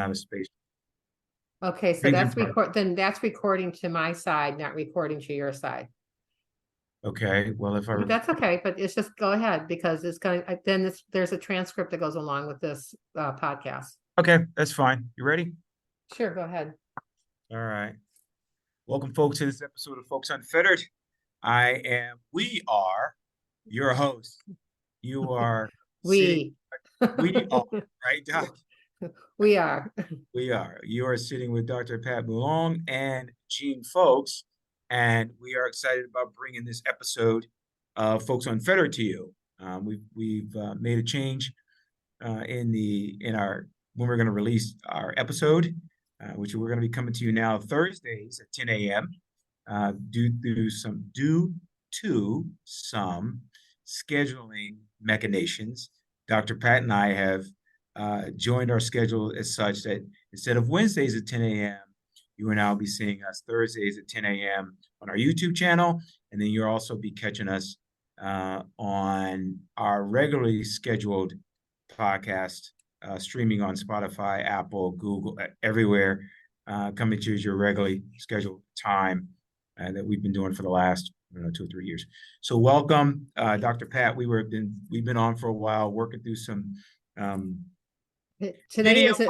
out of space. Okay, so Things are then that's recording to my side, not recording to your side. okay. Well, if I But that's okay, but it's just go ahead because it's going then there's a transcript that goes along with this podcast. okay, that's fine. You ready? Sure, go ahead. All right. Welcome, folks, to this episode of Folks Unfettered. We are your host. You are sitting, We we are, right, Doc? we are. We are. You are sitting with Dr. Pat Boulong and Gene Folks, and we are excited about bringing this episode of Folks Unfettered to you. We've made a change in our when we're going to release our episode, which we're going to be coming to you now Thursdays at 10 a.m. Due to some scheduling machinations, Dr. Pat and I have joined our schedule as such that instead of Wednesdays at 10 a.m., you will now be seeing us Thursdays at 10 a.m. on our YouTube channel, and then you'll also be catching us on our regularly scheduled podcast streaming on Spotify, Apple, Google, everywhere. Coming to your regularly scheduled time that we've been doing for the last 2 or 3 years. So welcome, Dr. Pat. We've been on for a while, working through some Today video is it.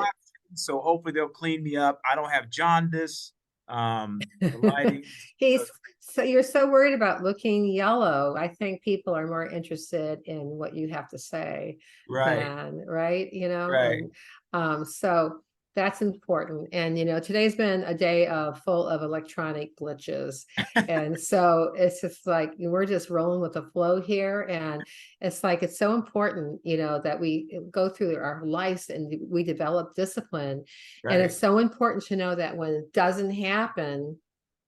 so hopefully they'll clean me up. I don't have jaundice. The lighting. You're so worried about looking yellow. I think people are more interested in what you have to say Right. right, Right. and so that's important. And today's been a day full of electronic glitches, and so it's just like we're just rolling with the flow here, and it's like it's so important that we go through our lives and we develop discipline. And it's so important to know that when it doesn't happen,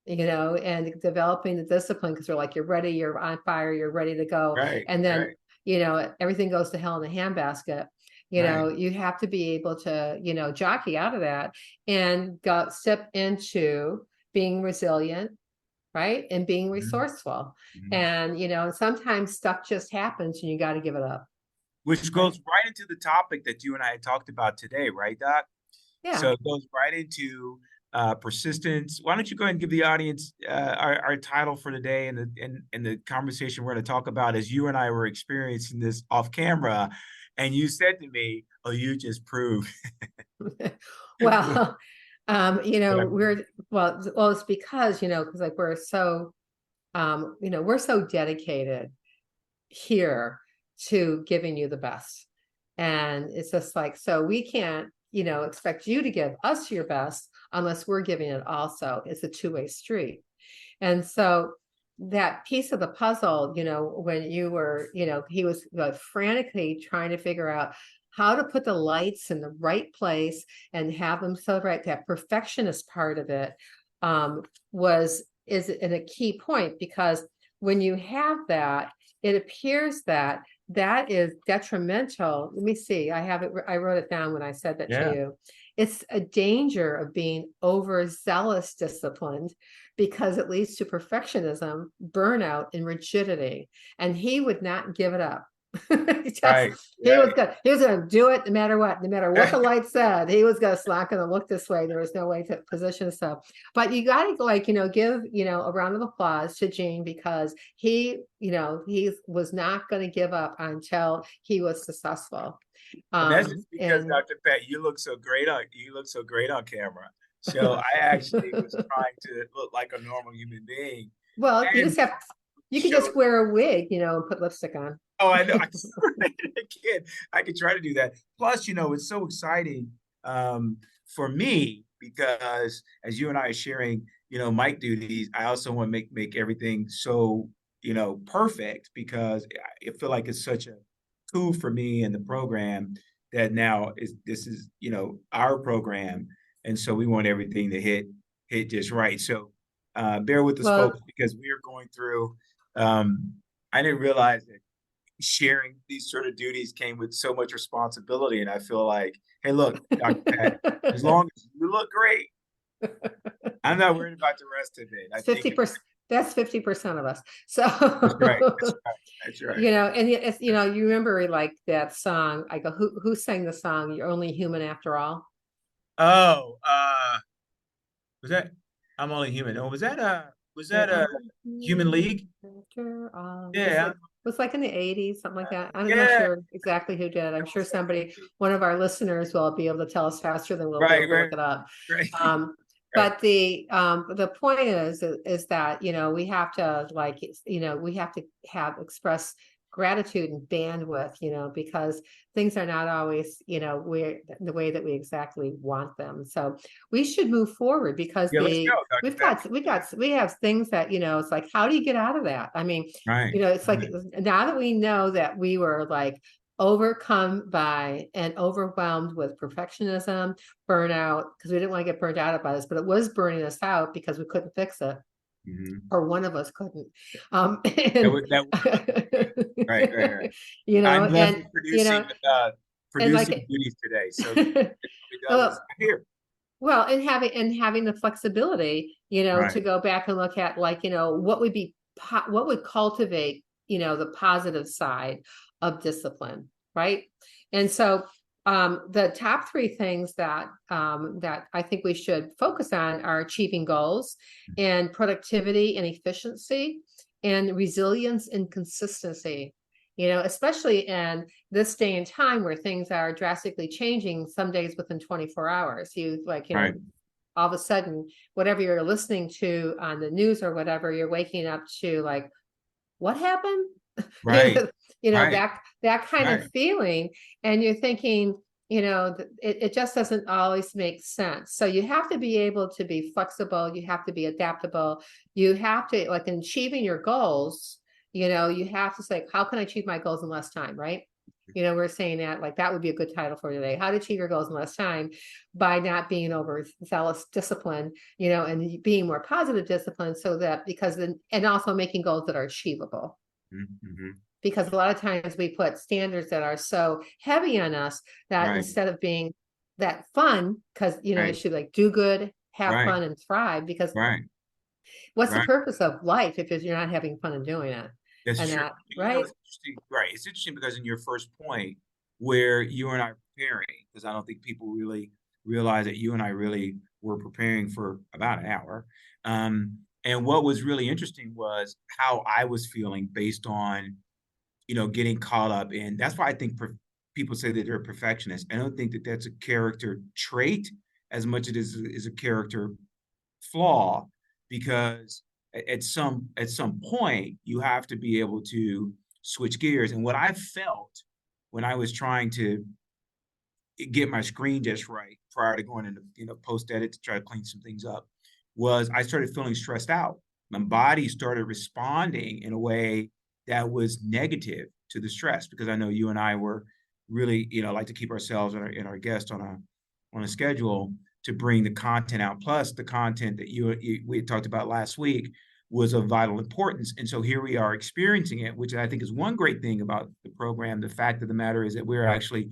and developing the discipline, because we're like, you're ready, you're on fire, you're ready to go. And then everything goes to hell in a handbasket. You have to be able to jockey out of that and step into being resilient, right, and being resourceful. And sometimes stuff just happens and you got to give it up, which goes right into the topic that you and I talked about today, right, Doc? Yeah. So it goes right into persistence. Why don't you go ahead and give the audience our title for today, and the conversation we're going to talk about as you and I were experiencing this off camera, and you said to me, "Oh, you just proved." Well, it's because like we're so we're so dedicated here to giving you the best, and it's just like, so we can't expect you to give us your best unless we're giving it also. It's a two-way street. And so that piece of the puzzle, when you were, he was frantically trying to figure out how to put the lights in the right place and have them so right, that perfectionist part of it is a key point, because when you have that, it appears that is detrimental. Let me see. I wrote it down when I said that to you. It's a danger of being overzealous disciplined, because it leads to perfectionism, burnout, and rigidity. And he would not give it up. He was going to do it no matter what the light said. He was going to slack and look this way. There was no way to position himself. But you got to give a round of applause to Gene, because he was not going to give up until he was successful. That's just because, Dr. Pat, you look so great on camera. So I actually was trying to look like a normal human being. Well, you can just wear a wig, and put lipstick on. Oh, I know. I can try to do that. Plus, it's so exciting for me, because as you and I are sharing, mic duties, I also want to make everything so, perfect, because I feel like it's such a coup for me and the program that now this is our program, and so we want everything to hit just right. So bear with us, folks, because we are going through. I didn't realize that sharing these sort of duties came with so much responsibility, and I feel like, hey, look, Dr. Pat, as long as you look great, I'm not worried about the rest of it. 50%. That's 50% of us. So that's right. That's right. And it's, you remember like that song. I go, who sang the song? You're only human after all. Oh, was that I'm Only Human? Oh, was You're that a only Human human League? after all. Yeah, Was like in the 80s, something like that. I'm not yeah. sure exactly who did. I'm sure one of our listeners will be able to tell us faster than we'll be Right, able to right, look it up. right, Um, right. but the point is that, we have to we have to have express gratitude and bandwidth, because things are not always, we're the way that we exactly want them. So we should move forward because Yeah, let's go, Dr. Pat. we have things that, it's like, how do you get out of that? I mean, Right, it's like right. now that we know that we were like overcome by and overwhelmed with perfectionism, burnout, because we didn't want to get burned out by this, but it was burning us out because we couldn't fix it, Hmm. or one of us couldn't. That And was that. Right, right, right. I'm blessed and with producing like duties today, so it does is well, here. and having the flexibility, to Right. go back and look at, like, what would what would cultivate, the positive side of discipline, right? And so the top three things that I think we should focus on are achieving goals, and productivity and efficiency, and resilience and consistency. Especially in this day and time where things are drastically changing, some days within 24 hours. You like, Right, all of a sudden, whatever you're listening to on the news or whatever, you're waking up to like, what happened? you right, know, right, that kind of right. feeling. And you're thinking, it just doesn't always make sense. So you have to be able to be flexible, you have to be adaptable, you have to, like, in achieving your goals, you have to say, how can I achieve my goals in less time, right? We're saying that, like, that would be a good title for today: how to achieve your goals in less time by not being overzealous discipline, and being more positive discipline, so that, because then, and also making goals that are achievable, Hmm. because a lot of times we put standards that are so heavy on us that Right, instead of being that fun, because you right, should like do good, have right, fun, and thrive, because right, what's the right. purpose of life if you're not having fun and doing it? That's And true. that, right? It's interesting. Right. It's interesting because in your first point, where you and I are preparing, because I don't think people really realize that you and I really were preparing for about an hour. And what was really interesting was how I was feeling based on, getting caught up in. That's why I think people say that they're perfectionists. I don't think that that's a character trait as much as it is a character flaw, because at some point you have to be able to switch gears. And what I felt when I was trying to get my screen just right prior to going into post edit to try to clean some things up was I started feeling stressed out. My body started responding in a way that was negative to the stress, because I know you and I were really, like to keep ourselves and our guests on a schedule to bring the content out. Plus, the content that we had talked about last week was of vital importance. And so here we are experiencing it, which I think is one great thing about the program. The fact of the matter is that we're actually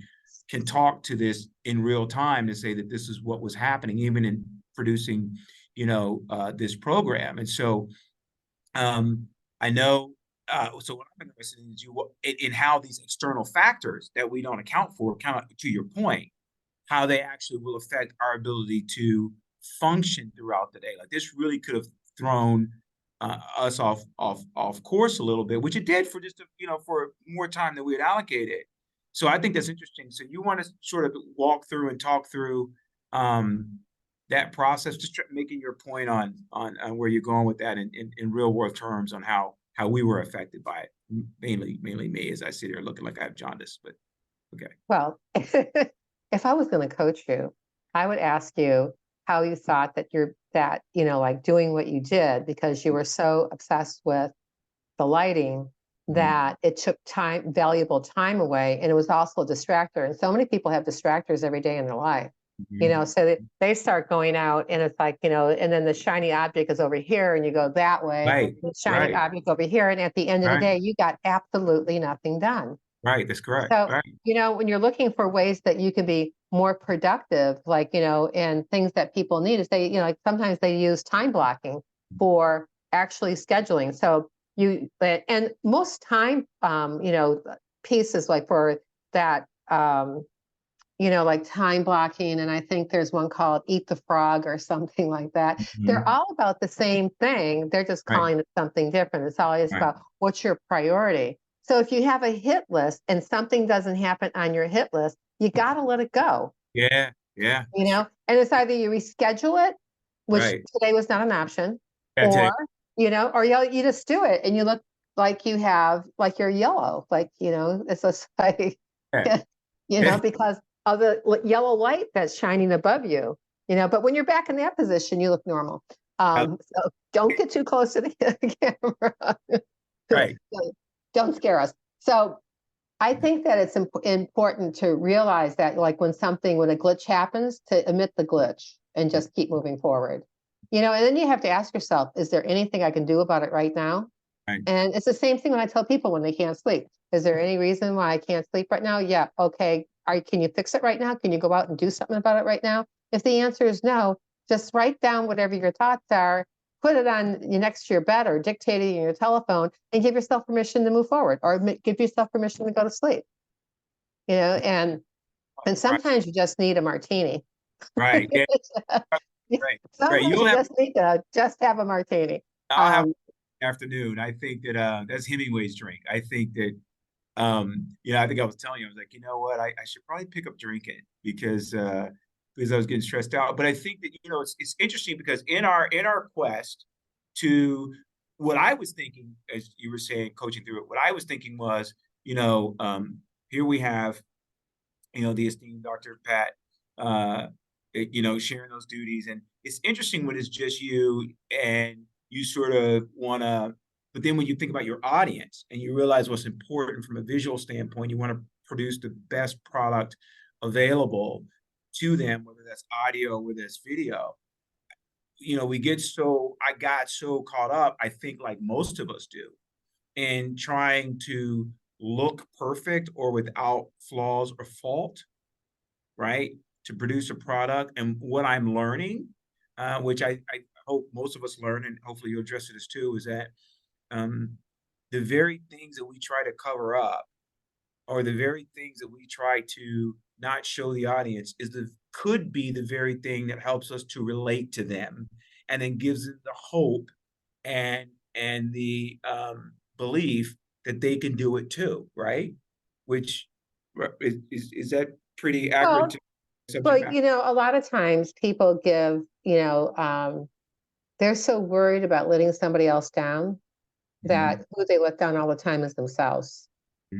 can talk to this in real time to say that this is what was happening, even in producing, this program. And so I know. So what I'm interested in is in how these external factors that we don't account for, kind of to your point, how they actually will affect our ability to function throughout the day. Like this really could have thrown us off course a little bit, which it did for just for more time than we had allocated. So I think that's interesting. So you want to sort of walk through and talk through that process, just making your point on where you're going with that in real world terms, on how we were affected by it. Mainly me, as I sit here looking like I have jaundice, but okay. Well, if I was going to coach you, I would ask you how you thought that like doing what you did, because you were so obsessed with the lighting Mhm. that it took time, valuable time away. And it was also a distractor. And so many people have distractors every day in their life, Mhm. so that they start going out and it's like, and then the shiny object is over here and you go that way, Right, and the shiny right, object over here. And at the end of the right, day, you got absolutely nothing done. right. That's correct. So, Right. when you're looking for ways that you can be more productive, like, and things that people need is like sometimes they use time blocking for actually scheduling. So and most time, pieces like for that, like time blocking. And I think there's one called Eat the Frog or something like that. They're Mhm. all about the same thing. They're just Right. calling it something different. It's always Right. about what's your priority. So if you have a hit list and something doesn't happen on your hit list, you got to let it go, Yeah. Yeah. you know? And it's either you reschedule it, which Right. today was not an option, Yeah. or, Today. or you just do it and you look like you have, like you're yellow, like, it's just like, Yeah. Yeah. because of the yellow light that's shining above you, but when you're back in that position, you look normal. So don't get too close to the camera. Right. Don't scare us. So I think that it's important to realize that, like, when a glitch happens, to emit the glitch and just keep moving forward. And then you have to ask yourself, is there anything I can do about it right now? Right. And it's the same thing when I tell people when they can't sleep. Is there any reason why I can't sleep right now? Yeah. Okay. Can you fix it right now? Can you go out and do something about it right now? If the answer is no, just write down whatever your thoughts are, put it on next to your bed or dictate it in your telephone, and give yourself permission to move forward, or give yourself permission to go to sleep. And Right. sometimes you just need a martini. Right. Yeah. Right. Right. Sometimes You'll you have. just need to just have a martini. I'll have Um, afternoon. I think that that's Hemingway's drink. I think that I think I was telling you, I was like, you know what, I should probably pick up drinking because I was getting stressed out. But I think that it's interesting because in our quest to what I was thinking, as you were saying, coaching through it, what I was thinking was, here we have, the esteemed Dr. Pat, uh, sharing those duties. And it's interesting when it's just you and you sort of want to, but then when you think about your audience and you realize what's important from a visual standpoint, you want to produce the best product available to them, whether that's audio, whether that's video. I got so caught up, I think like most of us do, in trying to look perfect or without flaws or fault, right? To produce a product. And what I'm learning, which I hope most of us learn, and hopefully you'll address this too, is that um, the very things that we try to cover up or the very things that we try to not show the audience could be the very thing that helps us to relate to them and then gives them the hope and the belief that they can do it too, right? Which is that pretty accurate well, to subject well, matter? a lot of times people give, they're so worried about letting somebody else down Mm-hmm. that who they let down all the time is themselves,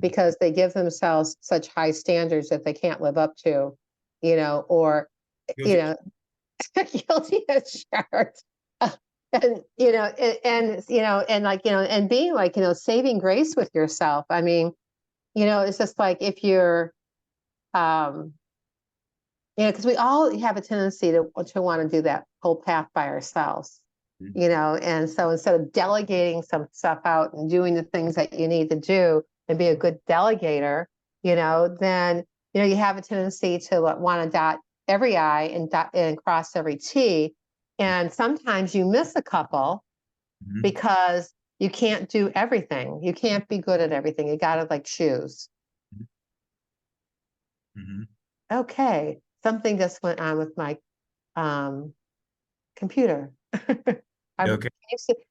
because they give themselves such high standards that they can't live up to, or, you Guilty. know, guilty as charged. And and being like, saving grace with yourself. I mean, it's just like if you're um because we all have a tendency to want to do that whole path by ourselves, and so instead of delegating some stuff out and doing the things that you need to do and be a good delegator, then you have a tendency to want to dot every I and cross every T. And sometimes you miss a couple Mm-hmm. because you can't do everything. You can't be good at everything. You got to like choose. Mm-hmm. Okay, something just went on with my um, computer. Okay.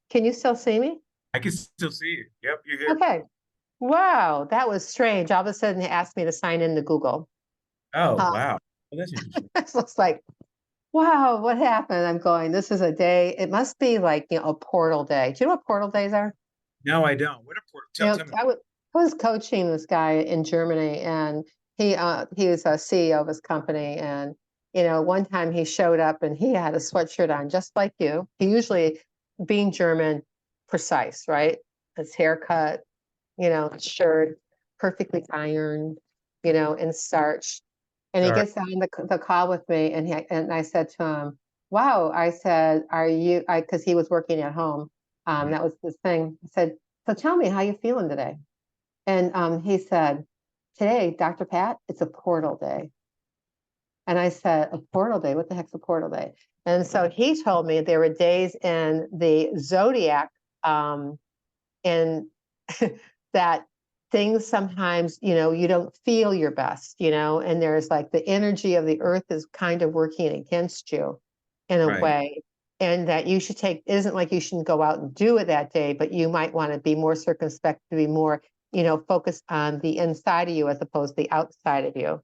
Can you still see me? I can still see you. Yep, you're here. Okay. Wow, that was strange. All of a sudden, it asked me to sign into Google. Oh, Uh, wow. Well, that's interesting. it looks like, wow, what happened? I'm going, this is a day. It must be like, a portal day. Do you know what portal days are? No, I don't. What a poor, tell me. I was coaching this guy in Germany, and he was a CEO of his company. And one time he showed up and he had a sweatshirt on, just like you. He usually, being German, precise, right? His haircut, shirt, perfectly ironed, and starched. And he All right. gets on the call with me, and I said to him, "Wow," I said, "Are you?" Because he was working at home. Mhm. That was the thing. I said, "So tell me, how you feeling today?" And he said, "Today, Dr. Pat, it's a portal day." And I said, "A portal day? What the heck's a portal day?" And so he told me there were days in the zodiac, in that things sometimes, you don't feel your best, and there's like the energy of the earth is kind of working against you in a Right. way. And that you should take, it isn't like you shouldn't go out and do it that day, but you might want to be more circumspect, to be more, focused on the inside of you as opposed to the outside of you,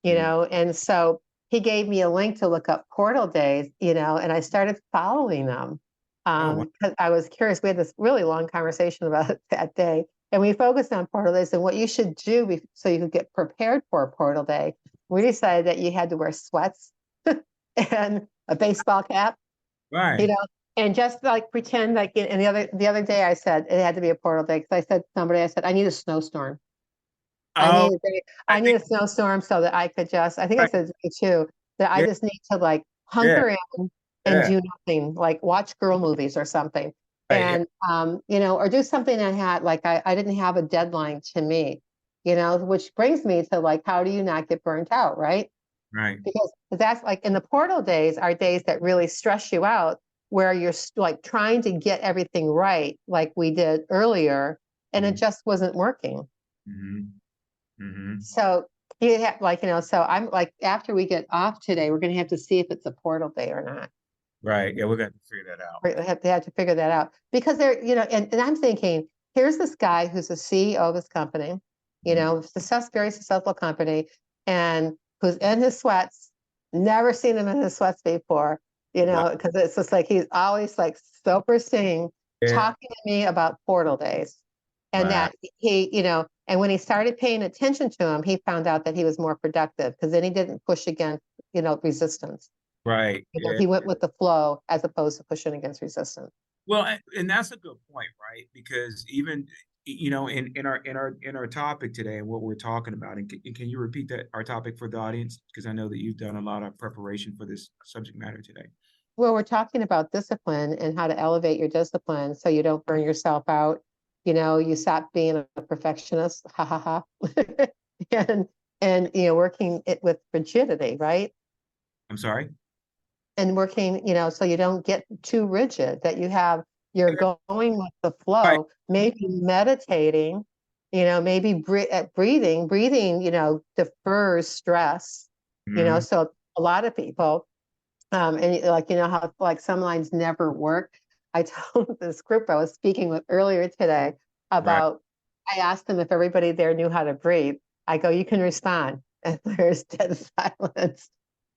Mm. and so he gave me a link to look up portal days, and I started following them. Oh, wow. Because I was curious. We had this really long conversation about it that day, and we focused on portal days and what you should do so you could get prepared for a portal day. We decided that you had to wear sweats and a baseball cap, you Right. know, and just like pretend like. And the other day, I said it had to be a portal day because I said to somebody, I said, I need a snowstorm. I Oh, need I I need think, a snowstorm so that I could just, I think I right. said to you too, that I Yeah. just need to like Yeah. hunker in and Yeah. do nothing, like watch girl movies or something. Right. Yeah. And or do something that had like I didn't have a deadline to meet, which brings me to like how do you not get burnt out, right? Right. Because that's like in the portal days are days that really stress you out, where you're like trying to get everything right, like we did earlier, and it Mm-hmm. just wasn't working. Mm-hmm. Mm-hmm. So you have like, so I'm like, after we get off today, we're going to have to see if it's a portal day or not. Right. Yeah, we're gonna have to figure that out. They have to figure that out because and I'm thinking, here's this guy who's the CEO of this company, Mhm. very successful company, and who's in his sweats, never seen him in his sweats before, Wow. because it's just like he's always like so pristine, Yeah. talking to me about portal days. And Wow. that and when he started paying attention to him, he found out that he was more productive because then he didn't push against, resistance. Right. Yeah. He went with the flow as opposed to pushing against resistance. Well, and that's a good point, right? Because even in our topic today and what we're talking about, and can you repeat that our topic for the audience? Because I know that you've done a lot of preparation for this subject matter today. Well, we're talking about discipline and how to elevate your discipline so you don't burn yourself out. You stop being a perfectionist, ha ha ha, and working it with rigidity, right? I'm sorry. And working, so you don't get too rigid, that you're going with the Right. flow, maybe meditating, maybe breathing, defers stress, Mhm. so a lot of people, and like, how like some lines never work. I told this group I was speaking with earlier today Right. about, I asked them if everybody there knew how to breathe. I go, you can respond. And there's dead silence.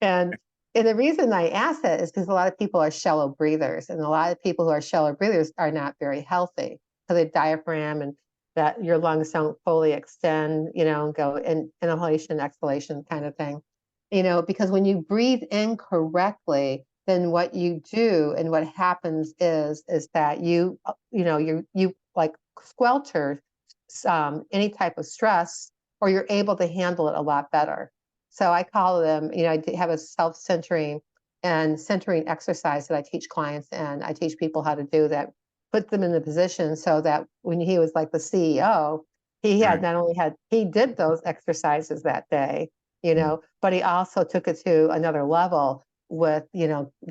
And and the reason I ask that is because a lot of people are shallow breathers, and a lot of people who are shallow breathers are not very healthy because the diaphragm and that your lungs don't fully extend, and go in inhalation, exhalation kind of thing. Because when you breathe in correctly, then what you do and what happens is that you like squelcher any type of stress, or you're able to handle it a lot better. So I call them, I have a self-centering and centering exercise that I teach clients, and I teach people how to do that, put them in the position so that when he was like the CEO, he had Right. not only had, he did those exercises that day, but he also took it to another level with,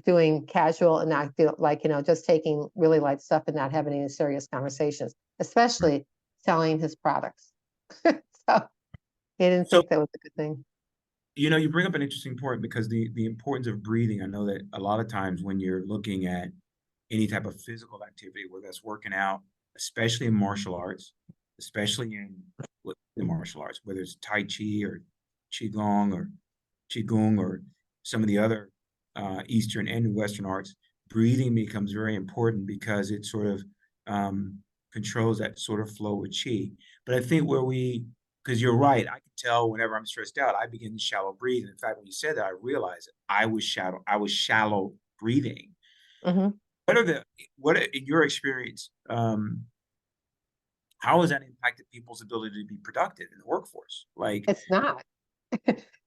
doing casual and not like, just taking really light stuff and not having any serious conversations, Right. especially selling his products. So he didn't So, think that was a good thing. you bring up an interesting point because the importance of breathing. I know that a lot of times when you're looking at any type of physical activity, whether that's working out, especially in martial arts, especially in the martial arts, whether it's Tai Chi or Qigong or Qigong or some of the other Eastern and Western arts, breathing becomes very important because it sort of um, controls that sort of flow of Qi. But I think because you're right, I can tell whenever I'm stressed out, I begin to shallow breathe. And in fact, when you said that, I realized that I was shallow breathing. Mhm. In your experience, how has that impacted people's ability to be productive in the workforce? Like, It's not.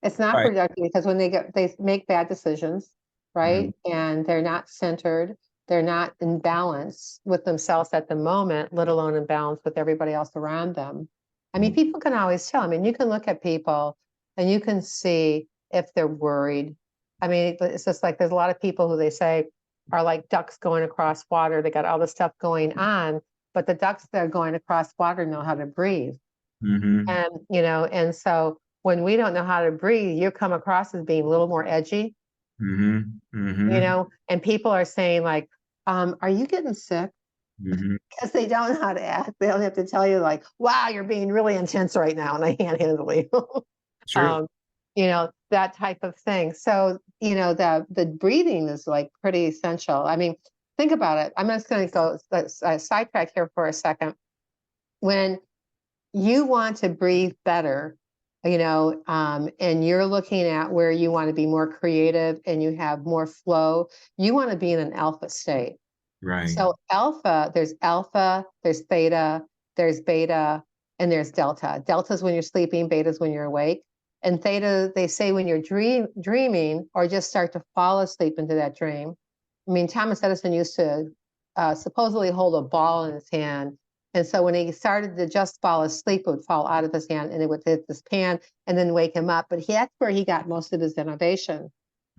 It's not right. productive because when they make bad decisions, Mhm. right? And they're not centered, they're not in balance with themselves at the moment, let alone in balance with everybody else around them. I mean, Mhm. people can always tell. I mean, you can look at people and you can see if they're worried. I mean, it's just like there's a lot of people who they say are like ducks going across water. They got all this stuff going on, but the ducks that are going across water know how to breathe. Mm-hmm. And, and so when we don't know how to breathe, you come across as being a little more edgy, Mm-hmm. Mm-hmm. and people are saying like, are you getting sick? Mm-hmm. Because they don't know how to act. They don't have to tell you like, wow, you're being really intense right now and I can't handle you. True. um, that type of thing. So, the breathing is like pretty essential. I mean, think about it. I'm just going to go sidetrack here for a second. When you want to breathe better, and you're looking at where you want to be more creative and you have more flow, you want to be in an alpha state. Right. So alpha, there's theta, there's beta, and there's delta. Delta is when you're sleeping, beta is when you're awake. And theta, they say when you're dreaming or just start to fall asleep into that dream. I mean, Thomas Edison used to supposedly hold a ball in his hand. And so when he started to just fall asleep, it would fall out of his hand and it would hit this pan and then wake him up. But that's where he got most of his innovation.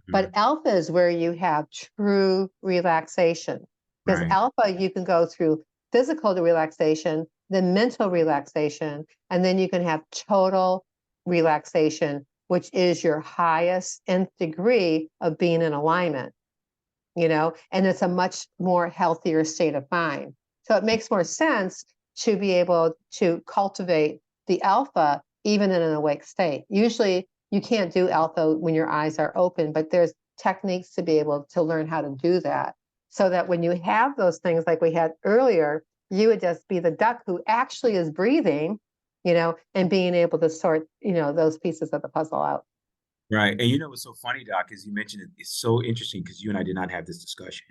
But Mhm. alpha is where you have true relaxation. Because Right. alpha, you can go through physical relaxation, then mental relaxation, and then you can have total relaxation, which is your highest nth degree of being in alignment, and it's a much more healthier state of mind. So it makes more sense to be able to cultivate the alpha even in an awake state. Usually you can't do alpha when your eyes are open, but there's techniques to be able to learn how to do that so that when you have those things like we had earlier, you would just be the duck who actually is breathing, and being able to sort, those pieces of the puzzle out. Right. And what's so funny, Doc, is you mentioned it. It's so interesting because you and I did not have this discussion.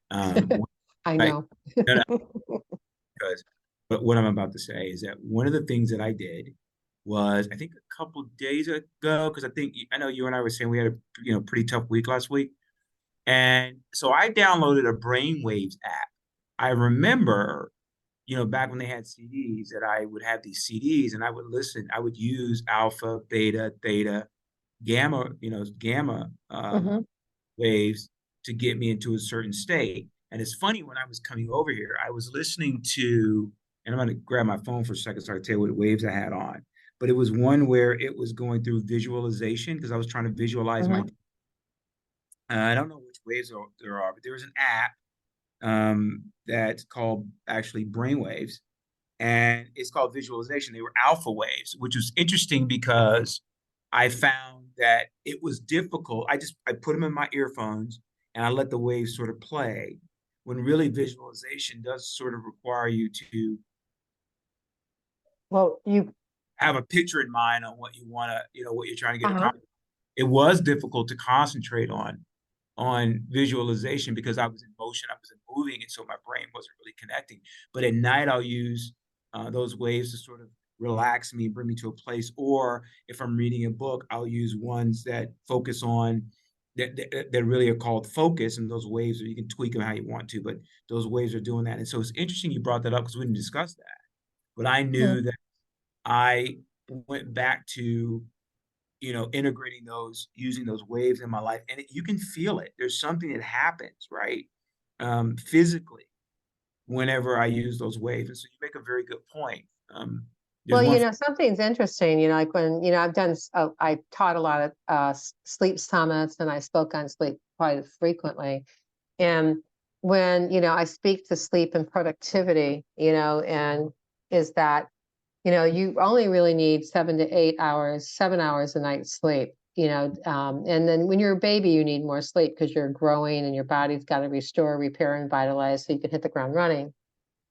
One- I I, know. no, no, because, but what I'm about to say is that one of the things that I did was, I think a couple days ago, because I know you and I were saying we had a pretty tough week last week, and so I downloaded a Brainwaves app. I remember, back when they had CDs, that I would have these CDs and I would listen. I would use alpha, beta, theta, gamma, gamma Mhm. waves to get me into a certain state. And it's funny, when I was coming over here, I was listening to, and I'm going to grab my phone for a second so I can tell you what waves I had on. But it was one where it was going through visualization because I was trying to visualize my. Mhm. I don't know which waves there are, but there was an app that's called actually Brainwaves, and it's called visualization. They were alpha waves, which was interesting because I found that it was difficult. I put them in my earphones and I let the waves sort of play. When really visualization does sort of require you to Well, have a picture in mind on what you want to, what you're trying to get uh-huh. accomplished. It was difficult to concentrate on visualization because I was in motion, I was moving, and so my brain wasn't really connecting. But at night, I'll use those waves to sort of relax me, bring me to a place. Or if I'm reading a book, I'll use ones that focus on that really are called focus, and those waves, or you can tweak them how you want to, but those waves are doing that. And so it's interesting you brought that up because we didn't discuss that. But I knew Mhm. that I went back to integrating those, using those waves in my life, and you can feel it. There's something that happens, right, physically whenever I use those waves. And so you make a very good point. There's Well, one. something's interesting, like when, I taught a lot of sleep summits and I spoke on sleep quite frequently. And when, I speak to sleep and productivity, and is that, you only really need 7 to 8 hours, 7 hours a night sleep, and then when you're a baby, you need more sleep because you're growing and your body's got to restore, repair, and vitalize so you can hit the ground running.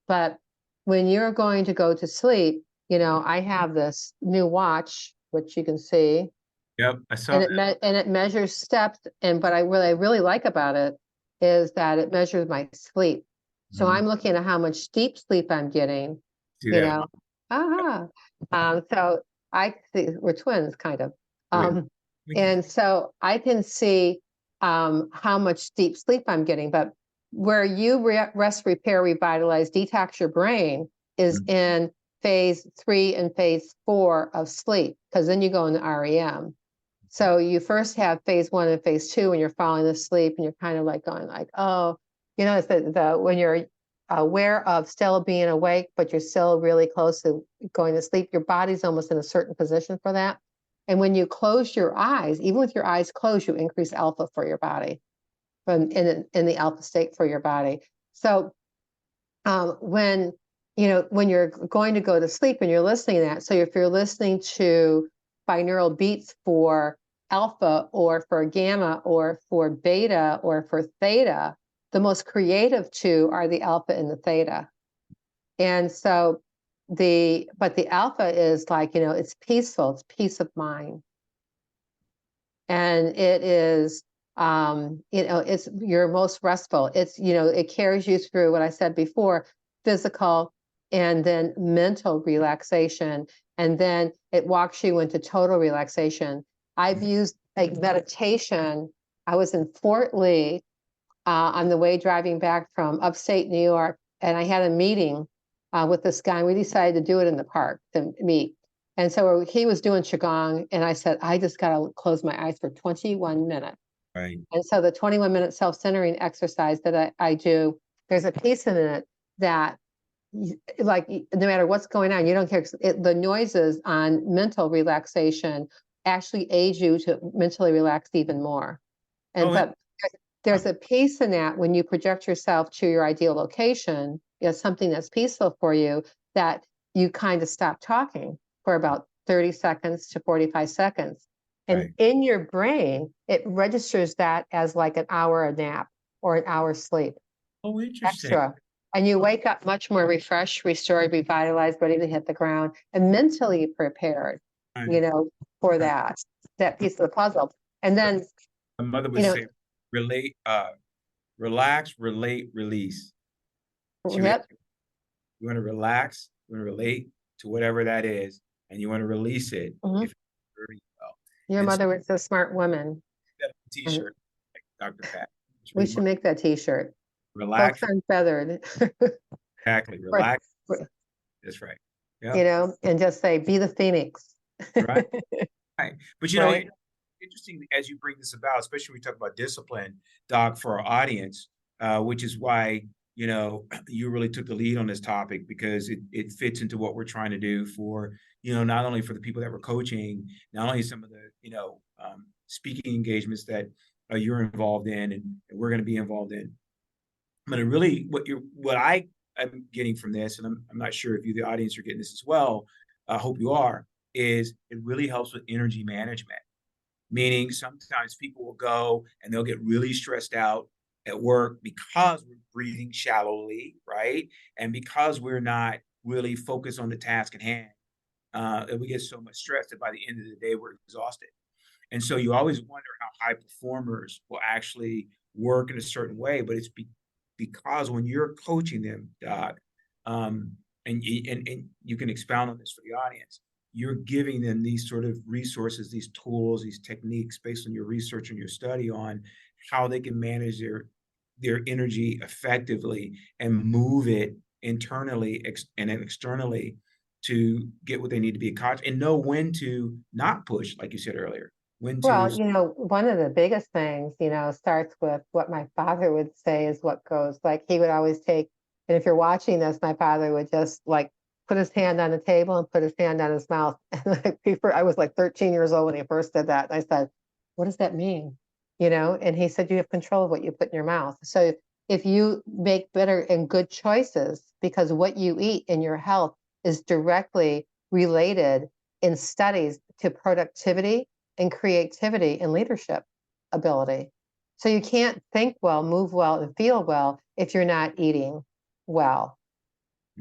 But when you're going to go to sleep, I have this new watch, which you can see, Yep, I saw and that. it measures steps. And but what I really like about it is that it measures my sleep. So Mhm. I'm looking at how much deep sleep I'm getting, See you that? know. Uh-huh. So I see we're twins, kind of. Wait, Um, we can. and so I can see how much deep sleep I'm getting. But where you rest, repair, revitalize, detox your brain is Mhm. in phase 3 and phase 4 of sleep, because then you go into REM. So you first have phase 1 and phase 2 when you're falling asleep and you're kind of like going like, oh, it's the when you're aware of still being awake, but you're still really close to going to sleep. Your body's almost in a certain position for that. And when you close your eyes, even with your eyes closed, you increase alpha for your body, from in the alpha state for your body. So when when you're going to go to sleep and you're listening to that, so if you're listening to binaural beats for alpha or for gamma or for beta or for theta, the most creative two are the alpha and the theta. And so the alpha is like, it's peaceful, it's peace of mind. And it is it's your most restful. It's, it carries you through what I said before, physical and then mental relaxation. And then it walks you into total relaxation. I've used like meditation. I was in Fort Lee on the way driving back from upstate New York, and I had a meeting with this guy. And we decided to do it in the park to meet. And so he was doing Qigong, and I said, I just got to close my eyes for 21 minutes. Right. And so the 21-minute self-centering exercise that I do, there's a piece in it that, like, no matter what's going on, you don't care. The noises on mental relaxation actually aid you to mentally relax even more. And Oh, but there's a piece in that when you project yourself to your ideal location, something that's peaceful for you, that you kind of stop talking for about 30 seconds to 45 seconds. And right. in your brain, it registers that as like an hour a nap or an hour sleep Oh, interesting. extra. And you wake up much more refreshed, restored, revitalized, ready to hit the ground, and mentally prepared, Right. for Right. that piece of the puzzle. And then, My mother would you know, say, relate, relax, relate, release. She would, yep. you want to relax, you want to relate to whatever that is, and you want to release it Mhm. if it's very well. Your And so mother was a smart woman. that And t-shirt, like Dr. Pat, it's we should make that t-shirt. Folks relax, unfeathered. exactly, For- relax. for- That's right. Yeah, and just say, be the phoenix. right. Right. But Right. interesting as you bring this about, especially when we talk about discipline, Doc, for our audience, which is why, you really took the lead on this topic because it fits into what we're trying to do for, not only for the people that we're coaching, not only some of the, speaking engagements that you're involved in and we're going to be involved in. But it really, what I am getting from this, and I'm not sure if you, the audience, are getting this as well. I hope you are. Is it really helps with energy management? Meaning sometimes people will go and they'll get really stressed out at work because we're breathing shallowly, right? And because we're not really focused on the task at hand, and we get so much stressed that by the end of the day we're exhausted. And so you always wonder how high performers will actually work in a certain way, but it's because when you're coaching them, Doc, and you can expound on this for the audience, you're giving them these sort of resources, these tools, these techniques based on your research and your study on how they can manage their energy effectively and move it internally and then externally to get what they need to be accomplished and know when to not push, like you said earlier, when to. Well, one of the biggest things, starts with what my father would say is what goes. Like he would always take, and if you're watching this, my father would just like put his hand on the table and put his hand on his mouth. And like before, I was like 13 years old when he first did that. And I said, "What does that mean?" And he said, "You have control of what you put in your mouth. So if you make better and good choices, because what you eat in your health is directly related in studies to productivity and creativity and leadership ability. So you can't think well, move well, and feel well if you're not eating well.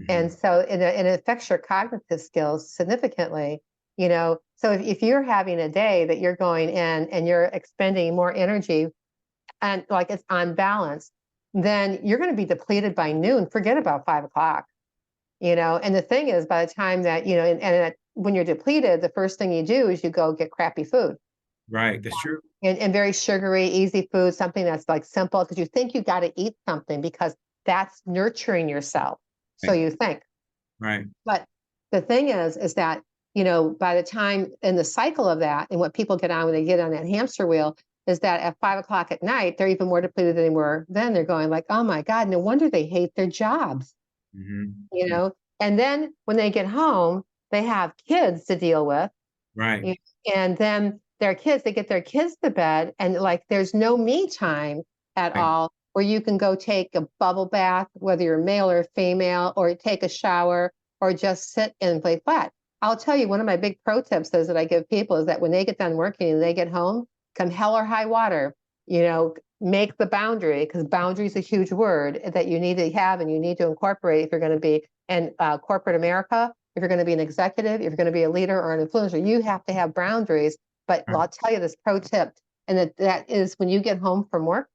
And Mhm. so it affects your cognitive skills significantly. So if you're having a day that you're going in and you're expending more energy and like it's on balance, then you're going to be depleted by noon. Forget about 5 o'clock. And the thing is, by the time that, when you're depleted, the first thing you do is you go get crappy food Right, that's true. and very sugary, easy food, something that's like simple because you think you got to eat something because that's nurturing yourself. So Right, you think. right, But the thing is that, by the time in the cycle of that and what people get on when they get on that hamster wheel, is that at 5 o'clock at night, they're even more depleted than they were then. They're going like, oh my God, no wonder they hate their jobs, you Mm-hmm. know? And then when they get home, they have kids to deal with. Right. you- And then their kids, they get their kids to bed, and like there's no me time at Right. all where you can go take a bubble bath, whether you're male or female, or take a shower, or just sit and play flat. I'll tell you, one of my big pro tips is that I give people is that when they get done working and they get home, come hell or high water, make the boundary, because boundary is a huge word that you need to have and you need to incorporate if you're going to be in corporate America. If you're going to be an executive, if you're going to be a leader or an influencer, you have to have boundaries. But Right. I'll tell you this pro tip, and that is when you get home from work,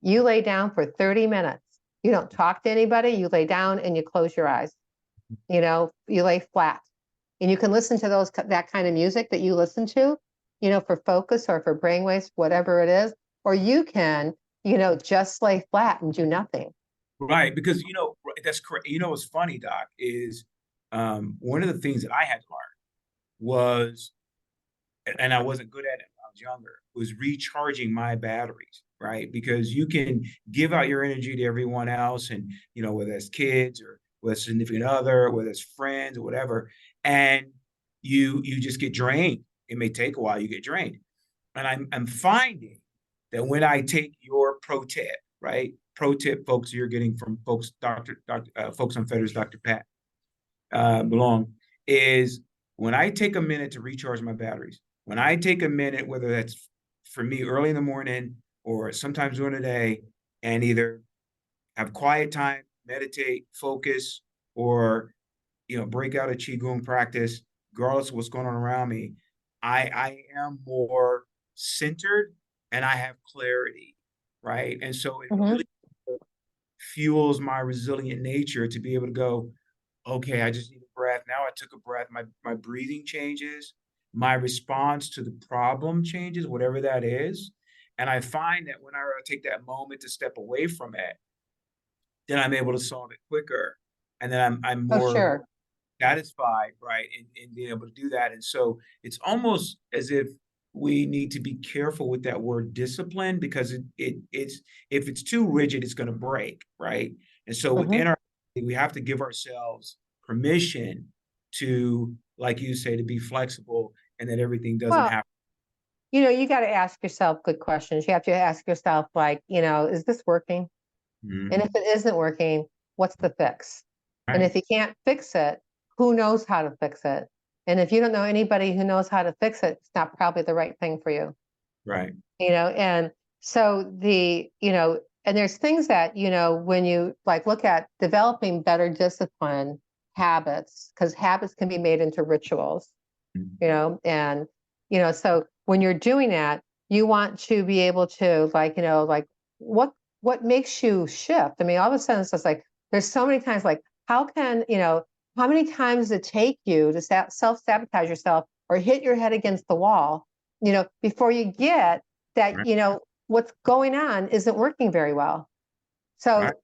you lay down for 30 minutes. You don't talk to anybody. You lay down and you close your eyes. You lay flat, and you can listen to that kind of music that you listen to, for focus or for brainwaves, whatever it is, or you can, just lay flat and do nothing. Right, because that's correct. What's funny, Doc, is one of the things that I had to learn was, and I wasn't good at it when I was younger, was recharging my batteries, right? Because you can give out your energy to everyone else, and whether it's kids or whether it's significant other, whether it's friends or whatever, and you just get drained. It may take a while, you get drained. And I'm finding that when I take your pro tip, right? Pro tip, folks, you're getting from folks, folks on Fedder's Dr. Pat Belong, is when I take a minute to recharge my batteries, when I take a minute, whether that's for me early in the morning or sometimes during the day, and either have quiet time, meditate, focus, or break out a qigong practice, regardless of what's going on around me, I am more centered and I have clarity, right? And so it Mm-hmm. really fuels my resilient nature to be able to go, okay, I just need a breath. Now I took a breath. My breathing changes. My response to the problem changes, whatever that is. And I find that when I take that moment to step away from it, then I'm able to solve it quicker. And then I'm Oh, more sure. satisfied, right, in being able to do that. And so it's almost as if we need to be careful with that word discipline, because it's if it's too rigid, it's going to break, right? And so Mm-hmm. within we have to give ourselves permission to, like you say, to be flexible, and that everything doesn't Well, have. you got to ask yourself good questions. You have to ask yourself, like, is this working? And if Mhm. it isn't working, what's the fix? And Right, if you can't fix it, who knows how to fix it? And if you don't know anybody who knows how to fix it, it's not probably the right thing for you. right, And so and there's things that, when you like look at developing better discipline habits, because habits can be made into rituals, and, so when you're doing that, you want to be able to like what, makes you shift? I mean, all of a sudden it's just like, there's so many times, like, how many times does it take you to self-sabotage yourself or hit your head against the wall, before you get that, right, what's going on isn't working very well. right, So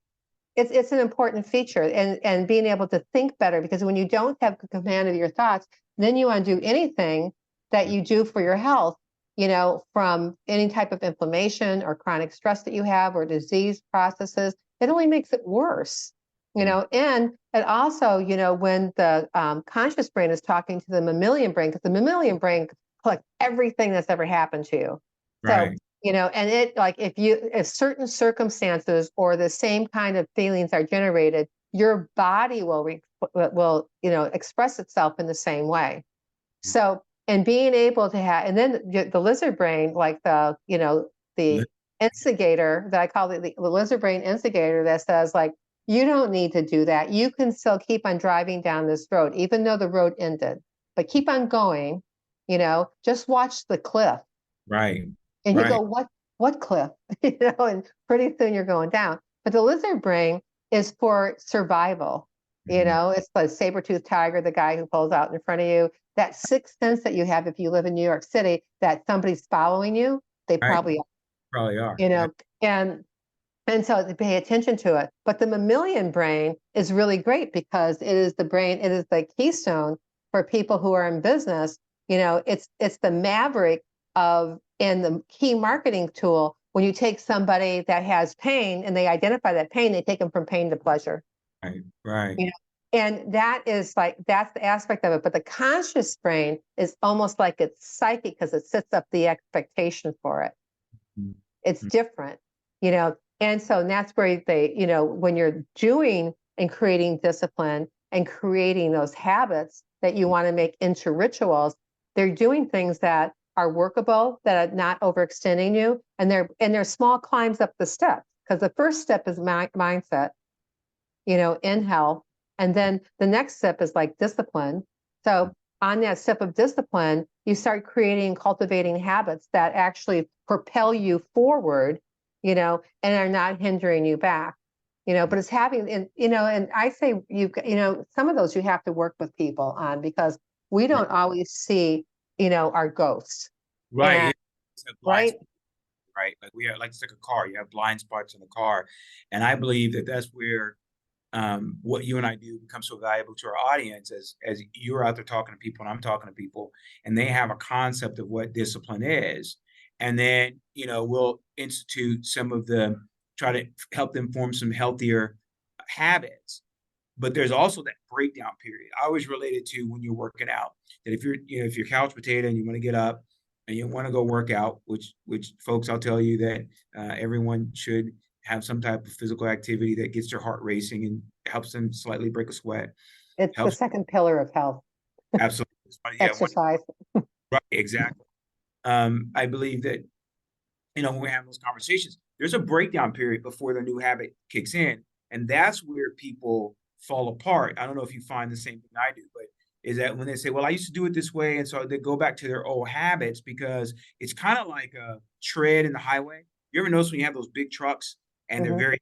it's an important feature, and being able to think better, because when you don't have command of your thoughts, then you undo anything that you do for your health, from any type of inflammation or chronic stress that you have or disease processes. It only makes it worse. And it also, when the conscious brain is talking to the mammalian brain, because the mammalian brain collects everything that's ever happened to you. So right, and it, like, if certain circumstances or the same kind of feelings are generated, your body will express itself in the same way. So, and being able to have, and then the lizard brain, like the instigator that I call the lizard brain instigator, that says, like, you don't need to do that. You can still keep on driving down this road, even though the road ended, but keep on going. Just watch the cliff. right, And you right, go, what cliff? And pretty soon you're going down. But the lizard brain is for survival. mhm, It's the saber-toothed tiger, the guy who pulls out in front of you. That sixth sense that you have if you live in New York City, that somebody's following you, they right. probably are, Probably are. you Right, know, and and so to pay attention to it. But the mammalian brain is really great because it is the keystone for people who are in business. It's the maverick of And the key marketing tool, when you take somebody that has pain and they identify that pain, they take them from pain to pleasure. Right. Right. You know, and that is like, that's the aspect of it. But the conscious brain is almost like it's psychic because it sets up the expectation for it. It's Mhm. different, you know. And so that's where they, you know, when you're doing and creating discipline and creating those habits that you want to make into rituals, they're doing things that are workable, that are not overextending you, and they're small climbs up the steps. Because the first step is mindset, you know, in health. And then the next step is like discipline. So on that step of discipline, you start creating, cultivating habits that actually propel you forward, you know, and are not hindering you back, you know. But it's having, and, you know, and I say, you know, some of those you have to work with people on because we Right. don't always see, you know, our ghosts. Right. Yeah. And It's a blind right. spot, right? Like we have, like it's like a car. You have blind spots in the car, and I believe that that's where what you and I do becomes so valuable to our audience as you're out there talking to people and I'm talking to people, and they have a concept of what discipline is, and then we'll institute some of the try to help them form some healthier habits. But there's also that breakdown period. I always relate it to when you're working out. That if you're couch potato and you want to get up and you want to go work out, which folks, I'll tell you that everyone should have some type of physical activity that gets their heart racing and helps them slightly break a sweat. It's the Helps second pillar of health, absolutely. Yeah, exercise. right, exactly. I believe that when we're having those conversations, there's a breakdown period before the new habit kicks in. And that's where people fall apart. I don't know if you find the same thing I do, but is that when they say, well, I used to do it this way. And so they go back to their old habits because it's kind of like a tread in the highway. You ever notice when you have those big trucks and Mhm.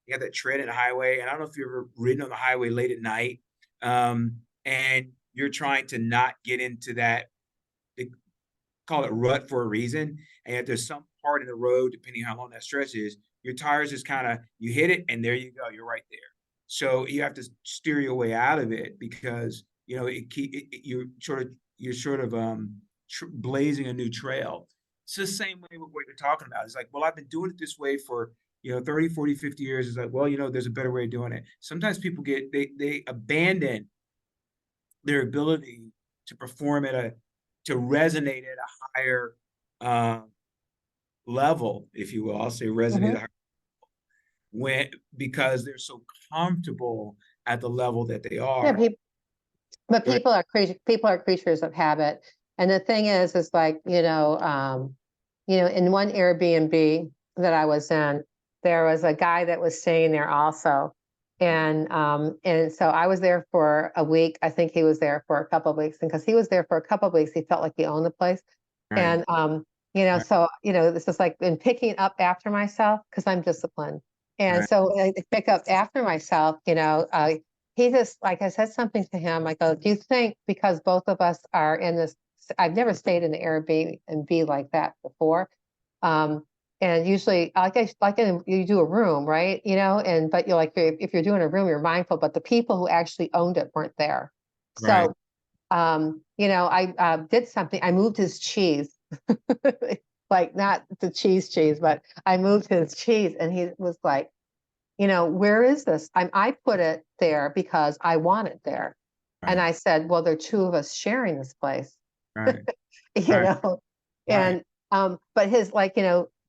you have that tread in the highway? And I don't know if you've ever ridden on the highway late at night and you're trying to not get into that, call it rut for a reason. And yet there's some part in the road, depending how long that stretch is, your tires just kind of, you hit it and there you go, you're right there. So you have to steer your way out of it because you're sort of blazing a new trail. It's the same way with what you're talking about. It's like, well, I've been doing it this way for 30, 40, 50 years. It's like, well, there's a better way of doing it. Sometimes people they abandon their ability to perform to resonate at a higher uh, level, if you will. I'll say resonate Mhm. at when because they're so comfortable at the level that they Yeah, are. but Right. people are creatures of habit. And the thing is like, you know, in one Airbnb that I was in, there was a guy that was staying there also. And so I was there for a week. I think he was there for a couple of weeks. And because he was there for a couple of weeks, he felt like he owned the place. Right. And you know, Right. so this is like in picking up after myself because I'm disciplined. And Right. so I pick up after myself, he just, like, I said something to him. I go, do you think because both of us are in this, I've never stayed in the Airbnb like that before. Um, and usually, you do a room, right? But you're like, if you're doing a room, you're mindful, but the people who actually owned it weren't there. Right. So, I did something. I moved his cheese, like not the cheese, but I moved his cheese, and he was like, where is this? I put it there because I want it there. And Right. I said, well, there are two of us sharing this place, Right. you Right. know, Right. and but his like,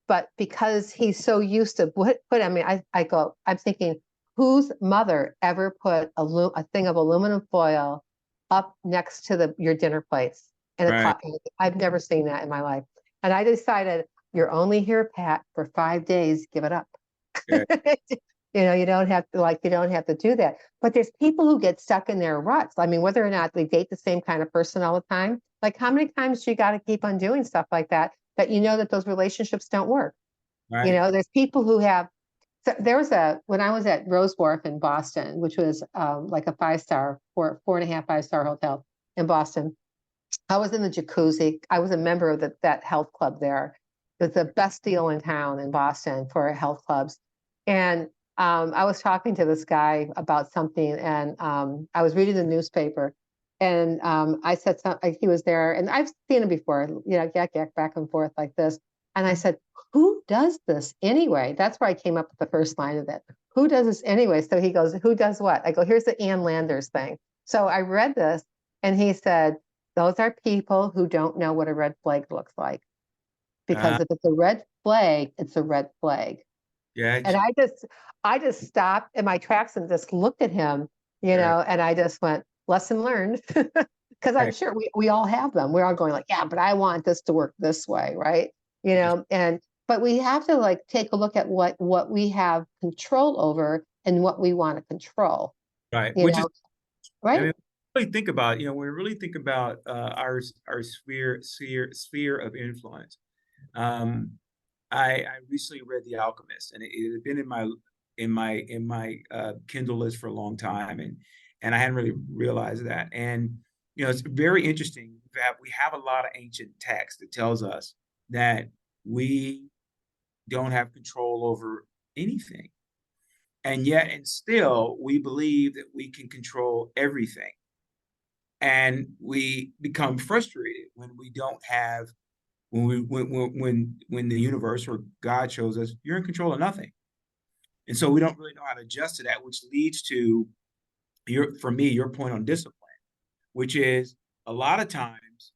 but because he's so used to I mean, I go, I'm thinking, whose mother ever put a thing of aluminum foil up next to your dinner plates? And Right. I've never seen that in my life. And I decided, you're only here, Pat, for 5 days. Give it up. Yeah. You don't have to you don't have to do that. But there's people who get stuck in their ruts. I mean, whether or not they date the same kind of person all the time, like how many times do you got to keep on doing stuff like that that those relationships don't work? Right. There's people who have. So there was when I was at Rose Wharf in Boston, which was like a 5-star, 4.5, 5-star hotel in Boston. I was in the jacuzzi. I was a member of that health club there. It was the best deal in town in Boston for health clubs. And I was talking to this guy about something, and I was reading the newspaper, And I said something, he was there, and I've seen him before, yak, yak, back and forth like this. And I said, who does this anyway? That's where I came up with the first line of it. Who does this anyway? So he goes, who does what? I go, here's the Ann Landers thing. So I read this, and he said, those are people who don't know what a red flag looks like. Uh, Because if it's a red flag, it's a red flag. And gotcha. I just stopped in my tracks and just looked at him, Right. and I just went, lesson learned. Because I'm Right. sure we all have them. We're all going like, yeah, but I want this to work this way, right? Yes. But we have to like take a look at what we have control over and what we want to control, Right. you Which is, know, I right? mean, really think about, when we really think about our sphere of influence. Um, I recently read The Alchemist, and it had been in my Kindle list for a long time, and I hadn't really realized that. And it's very interesting that we have a lot of ancient text that tells us that we don't have control over anything, and still we believe that we can control everything, and we become frustrated when we don't have when the universe or God shows us you're in control of nothing. And so we don't really know how to adjust to that, which leads to for me, your point on discipline, which is a lot of times,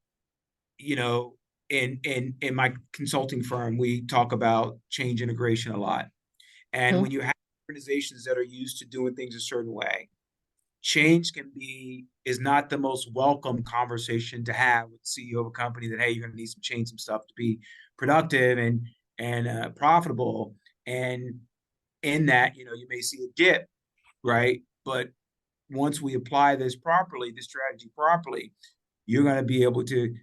in my consulting firm, we talk about change integration a lot. And Mhm. when you have organizations that are used to doing things a certain way, change is not the most welcome conversation to have with the CEO of a company that, hey, you're going to need some change some stuff to be productive and profitable. And in that, you may see a dip, right? But once we apply this strategy properly, you're going to be able to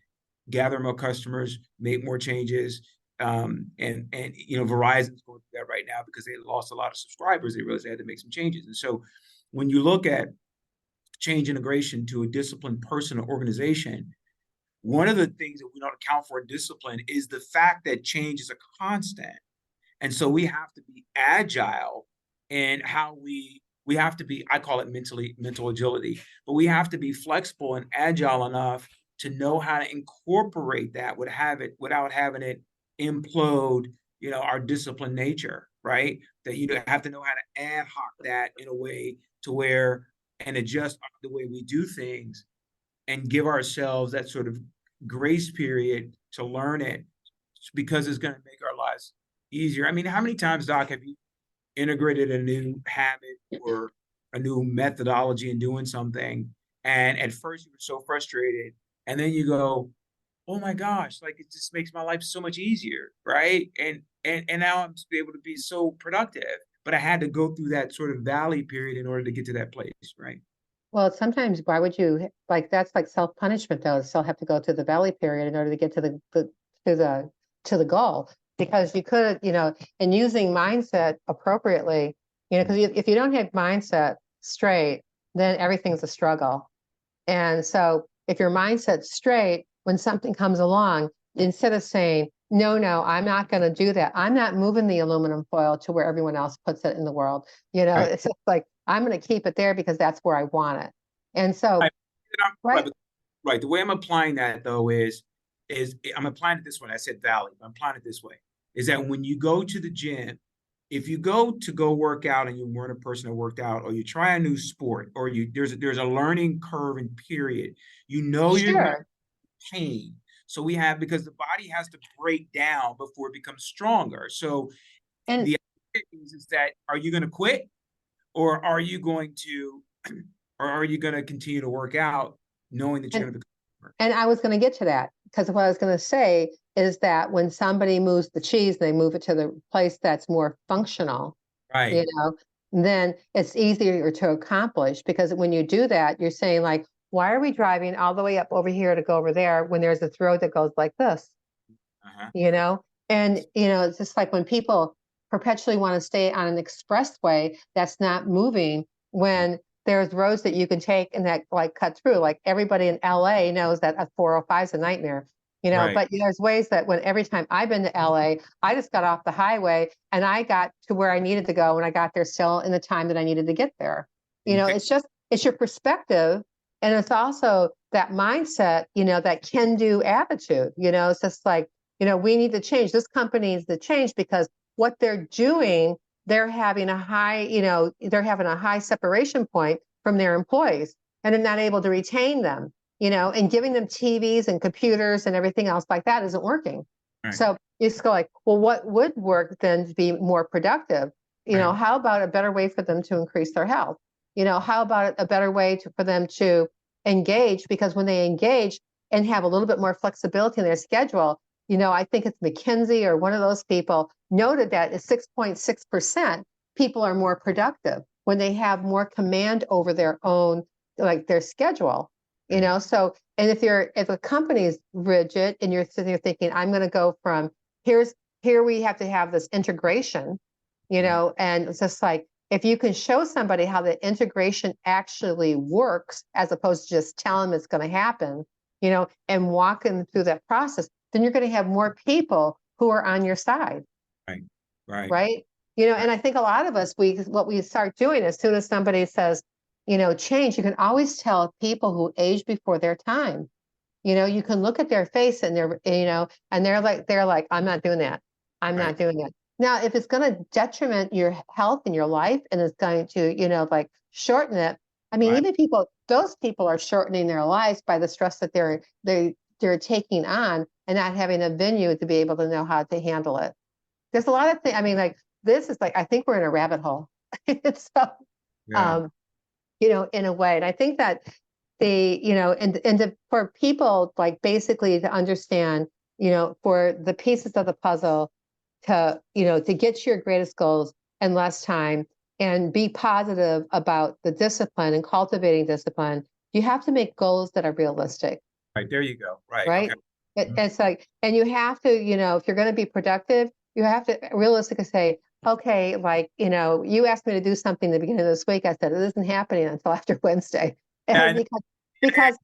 gather more customers, make more changes. And Verizon's going through that right now because they lost a lot of subscribers. They realized they had to make some changes. And so when you look at change integration to a disciplined person or organization, one of the things that we don't account for in discipline is the fact that change is a constant. And so we have to be agile in how we have to be, I call it mental agility, but we have to be flexible and agile enough to know how to incorporate that without having it implode, our disciplined nature, right? That you have to know how to ad hoc that in a way to where and adjust the way we do things and give ourselves that sort of grace period to learn it because it's going to make our lives easier. I mean, how many times, Doc, have you integrated a new habit or a new methodology in doing something? And at first you were so frustrated, and then you go, "Oh my gosh, like it just makes my life so much easier, right?" And now I'm able to be so productive. But I had to go through that sort of valley period in order to get to that place, right? Well, sometimes why would you like that's like self-punishment though. Still have to go through the valley period in order to get to to the the goal. Because you could, and using mindset appropriately, because if you don't have mindset straight, then everything's a struggle. And so if your mindset's straight, when something comes along, instead of saying, no, no, I'm not going to do that. I'm not moving the aluminum foil to where everyone else puts it in the world. Right. It's just like, I'm going to keep it there because that's where I want it. And so, Right. Right. right, Right. The way I'm applying that though is I'm applying it this way. I said valley. I'm applying it this way. Is that when you go to the gym, if you go work out and you weren't a person that worked out, or you try a new sport, or there's a learning curve and period, you're going to sure. pain. So because the body has to break down before it becomes stronger. So And the idea is that are you going to quit, or are you going to or are you going to continue to work out knowing that you're and going to become and I was going to get to that because what I was going to say is that when somebody moves the cheese, they move it to the place that's more functional, right? you know, then it's easier to accomplish because when you do that, you're saying like, why are we driving all the way up over here to go over there when there's a road that goes like this, Uh-huh. you know? And, it's just like when people perpetually want to stay on an expressway that's not moving when there's roads that you can take and that like cut through. Like everybody in LA knows that a 405 is a nightmare, Right. but there's ways that when every time I've been to LA, I just got off the highway and I got to where I needed to go and I got there still in the time that I needed to get there. Okay. It's your perspective And it's also that mindset, that can do attitude. It's just like, we need to change. This company needs to change because what they're doing, they're having a high separation point from their employees, and they're not able to retain them, and giving them TVs and computers and everything else like that isn't working. Right. So you just go like, well, what would work then to be more productive? Right. How about a better way for them to increase their health? How about a better way for them to engage? Because when they engage and have a little bit more flexibility in their schedule, I think it's McKinsey or one of those people noted that at 6.6%, people are more productive when they have more command over their own, like their schedule. So, and if a company is rigid and you're sitting there thinking, I'm going to go from here we have to have this integration, and it's just like, if you can show somebody how the integration actually works, as opposed to just tell them it's going to happen, and walk them through that process, then you're going to have more people who are on your side. Right. Right. Right. And I think a lot of us, what we start doing as soon as somebody says, change, you can always tell people who age before their time. You can look at their face and they're like, I'm not doing that. I'm Right. not doing that. Now, if it's going to detriment your health and your life and it's going to, like shorten it. I mean, Right. even those people are shortening their lives by the stress that they're taking on and not having a venue to be able to know how to handle it. There's a lot of things. I mean, like this is like, I think we're in a rabbit hole. So, Yeah. um, in a way. And I think that for people like basically to understand, for the pieces of the puzzle to get to your greatest goals in less time and be positive about the discipline and cultivating discipline, you have to make goals that are realistic. Right. There you go. Right. Okay. Right. It's like, and you have to, if you're going to be productive, you have to realistically say, okay, like, you asked me to do something at the beginning of this week. I said, it isn't happening until after Wednesday. And And because,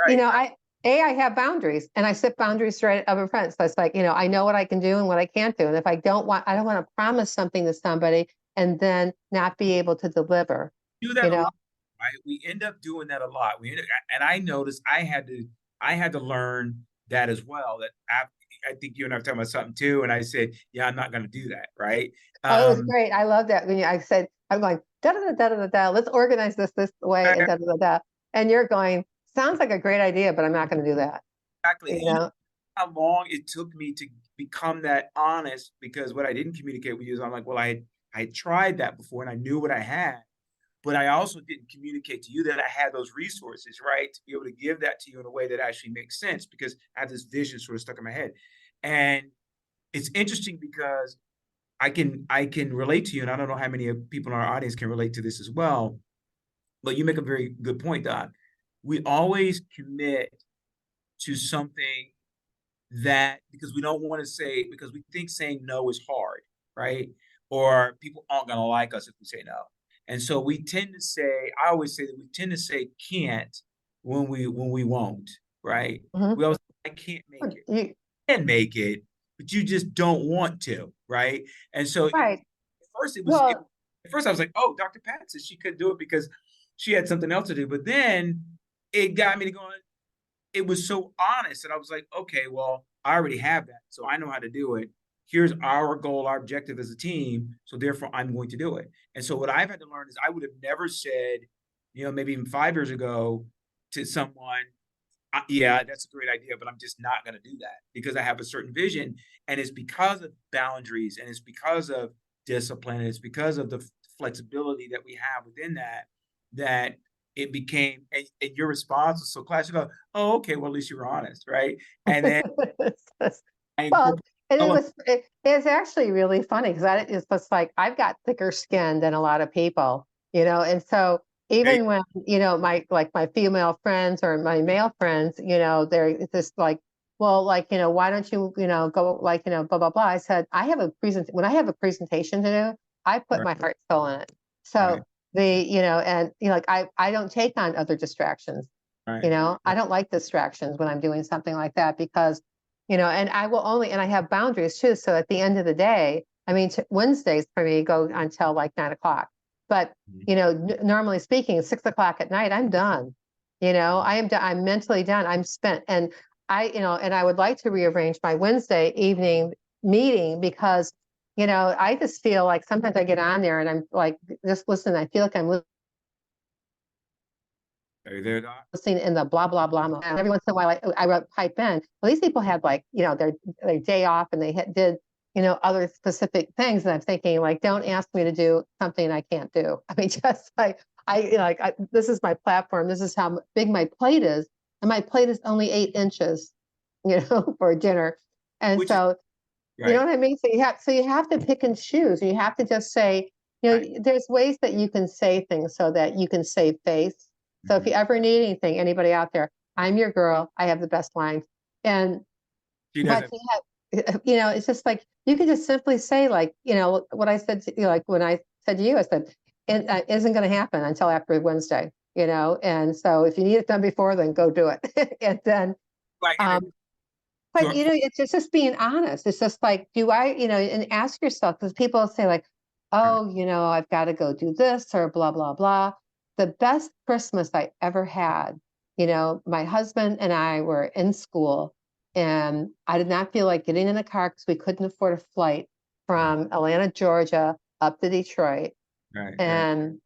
right. I have boundaries and I set boundaries right up in front. So it's like, I know what I can do and what I can't do. And if I don't want to promise something to somebody and then not be able to deliver, Do that you a know? lot. Right. We end up doing that a lot. And I noticed I had to learn that as well. That I think you and I were talking about something too. And I said, yeah, I'm not going to do that. Right. Oh, it was Um, great. I love that when I said, I'm going, da da da da da da, let's organize this way and da da da da. And you're going, sounds like a great idea, but I'm not going to do that. exactly. You And you know know? how long it took me to become that honest, because what I didn't communicate with you is I'm like, well, I had tried that before and I knew what I had, but I also didn't communicate to you that I had those resources, right? To be able to give that to you in a way that actually makes sense, because I have this vision sort of stuck in my head. And it's interesting because I can relate to you, and I don't know how many people in our audience can relate to this as well. But you make a very good point, Doc. We always commit to something that because we don't want to say, because we think saying no is hard, right? Or people aren't going to like us if we say no. And so we tend to say, I always say that we tend to say can't when we won't, right? Mhm. We always I can't make it. You, You can make it, but you just don't want to, right? And so at right. first Well, at first I was like, oh, Dr. Pat said she couldn't do it because she had something else to do. But then it got me to going, it was so honest. And I was like, okay, well, I already have that. So I know how to do it. Here's our goal, our objective as a team. So therefore, I'm going to do it. And so what I've had to learn is I would have never said, maybe even 5 years ago to someone, yeah, that's a great idea, but I'm just not going to do that because I have a certain vision. And it's because of boundaries and it's because of discipline. And it's because of the flexibility that we have within that it became, and your response was so classic. You go, oh, okay, well, at least you were honest, right? And then I well, incorporate and some of it's actually really funny because it's just like I've got thicker skin than a lot of people, and so it. even when my female friends or my male friends, they're just like, well, like, why don't you, go like, blah blah blah. I said I have a when I have a presentation to do, I put Right, my heart and soul in it. right, So and like I don't take on other distractions. right, I don't like distractions when I'm doing something like that because, and I have boundaries too. So at the end of the day, I mean, Wednesdays for me go until like 9 o'clock. But, mhm, normally speaking, 6 o'clock at night, I'm done. You know, I am done. I'm mentally done. I'm spent. And and I would like to rearrange my Wednesday evening meeting because, I just feel like sometimes I get on there and I'm like, just listen, I feel like I'm Are you there, Doc? listening in the blah, blah, blah. And every once in a while, I wrote pipe in. Well, these people had like, their day off and they did, other specific things. And I'm thinking like, don't ask me to do something I can't do. I mean, just like, this is my platform. This is how big my plate is. And my plate is only 8 inches, for dinner. And Which is so, you know right. what I mean? So you have to pick and choose. You have to just say, Right. there's ways that you can say things so that you can save face. So if Mhm. you ever need anything, anybody out there, I'm your girl. I have the best lines. And She but doesn't. it's just like you can just simply say like, what I said to you, like when I said to you, I said, it isn't going to happen until after Wednesday, and so if you need it done before, then go do it. And then Like, and um but for, it's just being honest. It's just like, do I, and ask yourself, because people say like, oh, I've got to go do this or blah, blah, blah. The best Christmas I ever had, my husband and I were in school and I did not feel like getting in a car because we couldn't afford a flight right, from Atlanta, Georgia up to Detroit. right, right. And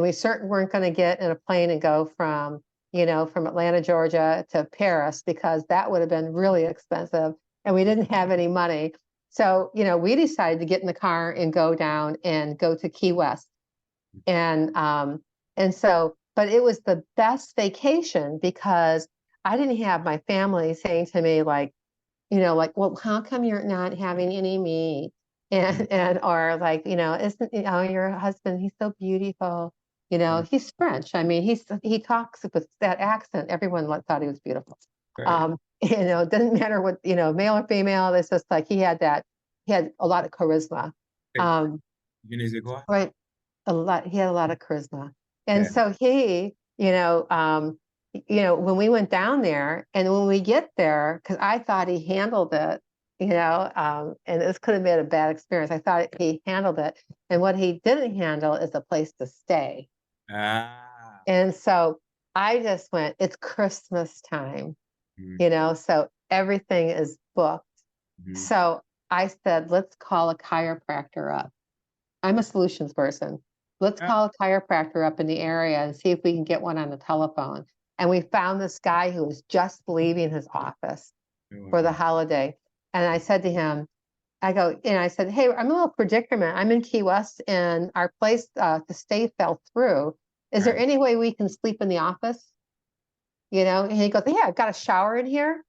we certainly weren't going to get in a plane and go from Atlanta, Georgia to Paris because that would have been really expensive and we didn't have any money. So, we decided to get in the car and go down and go to Key West. But it was the best vacation because I didn't have my family saying to me like, like, well, how come you're not having any meat? Mm, And or like, isn't your husband, he's so beautiful. mm, He's French. I mean, he talks with that accent. Everyone thought he was beautiful. right. It doesn't matter what, male or female, it's just like he had a lot of charisma. Hey, Um, je ne sais quoi? right. He had a lot of charisma. And Yeah. so when we went down there and when we get there, because I thought he handled it, and this could have been a bad experience. I thought he handled it. And what he didn't handle is a place to stay. Ah. And so I just went, it's Christmas time, Mm, so everything is booked. mhm. So I said, let's call a chiropractor up. I'm a solutions person. Let's Ah, call a chiropractor up in the area and see if we can get one on the telephone. And we found this guy who was just leaving his office for the wow. holiday. And I said to him, I said, hey, I'm in a little predicament. I'm in Key West and our place to stay fell through. Is there Right, any way we can sleep in the office? And he goes, yeah, I've got a shower in here,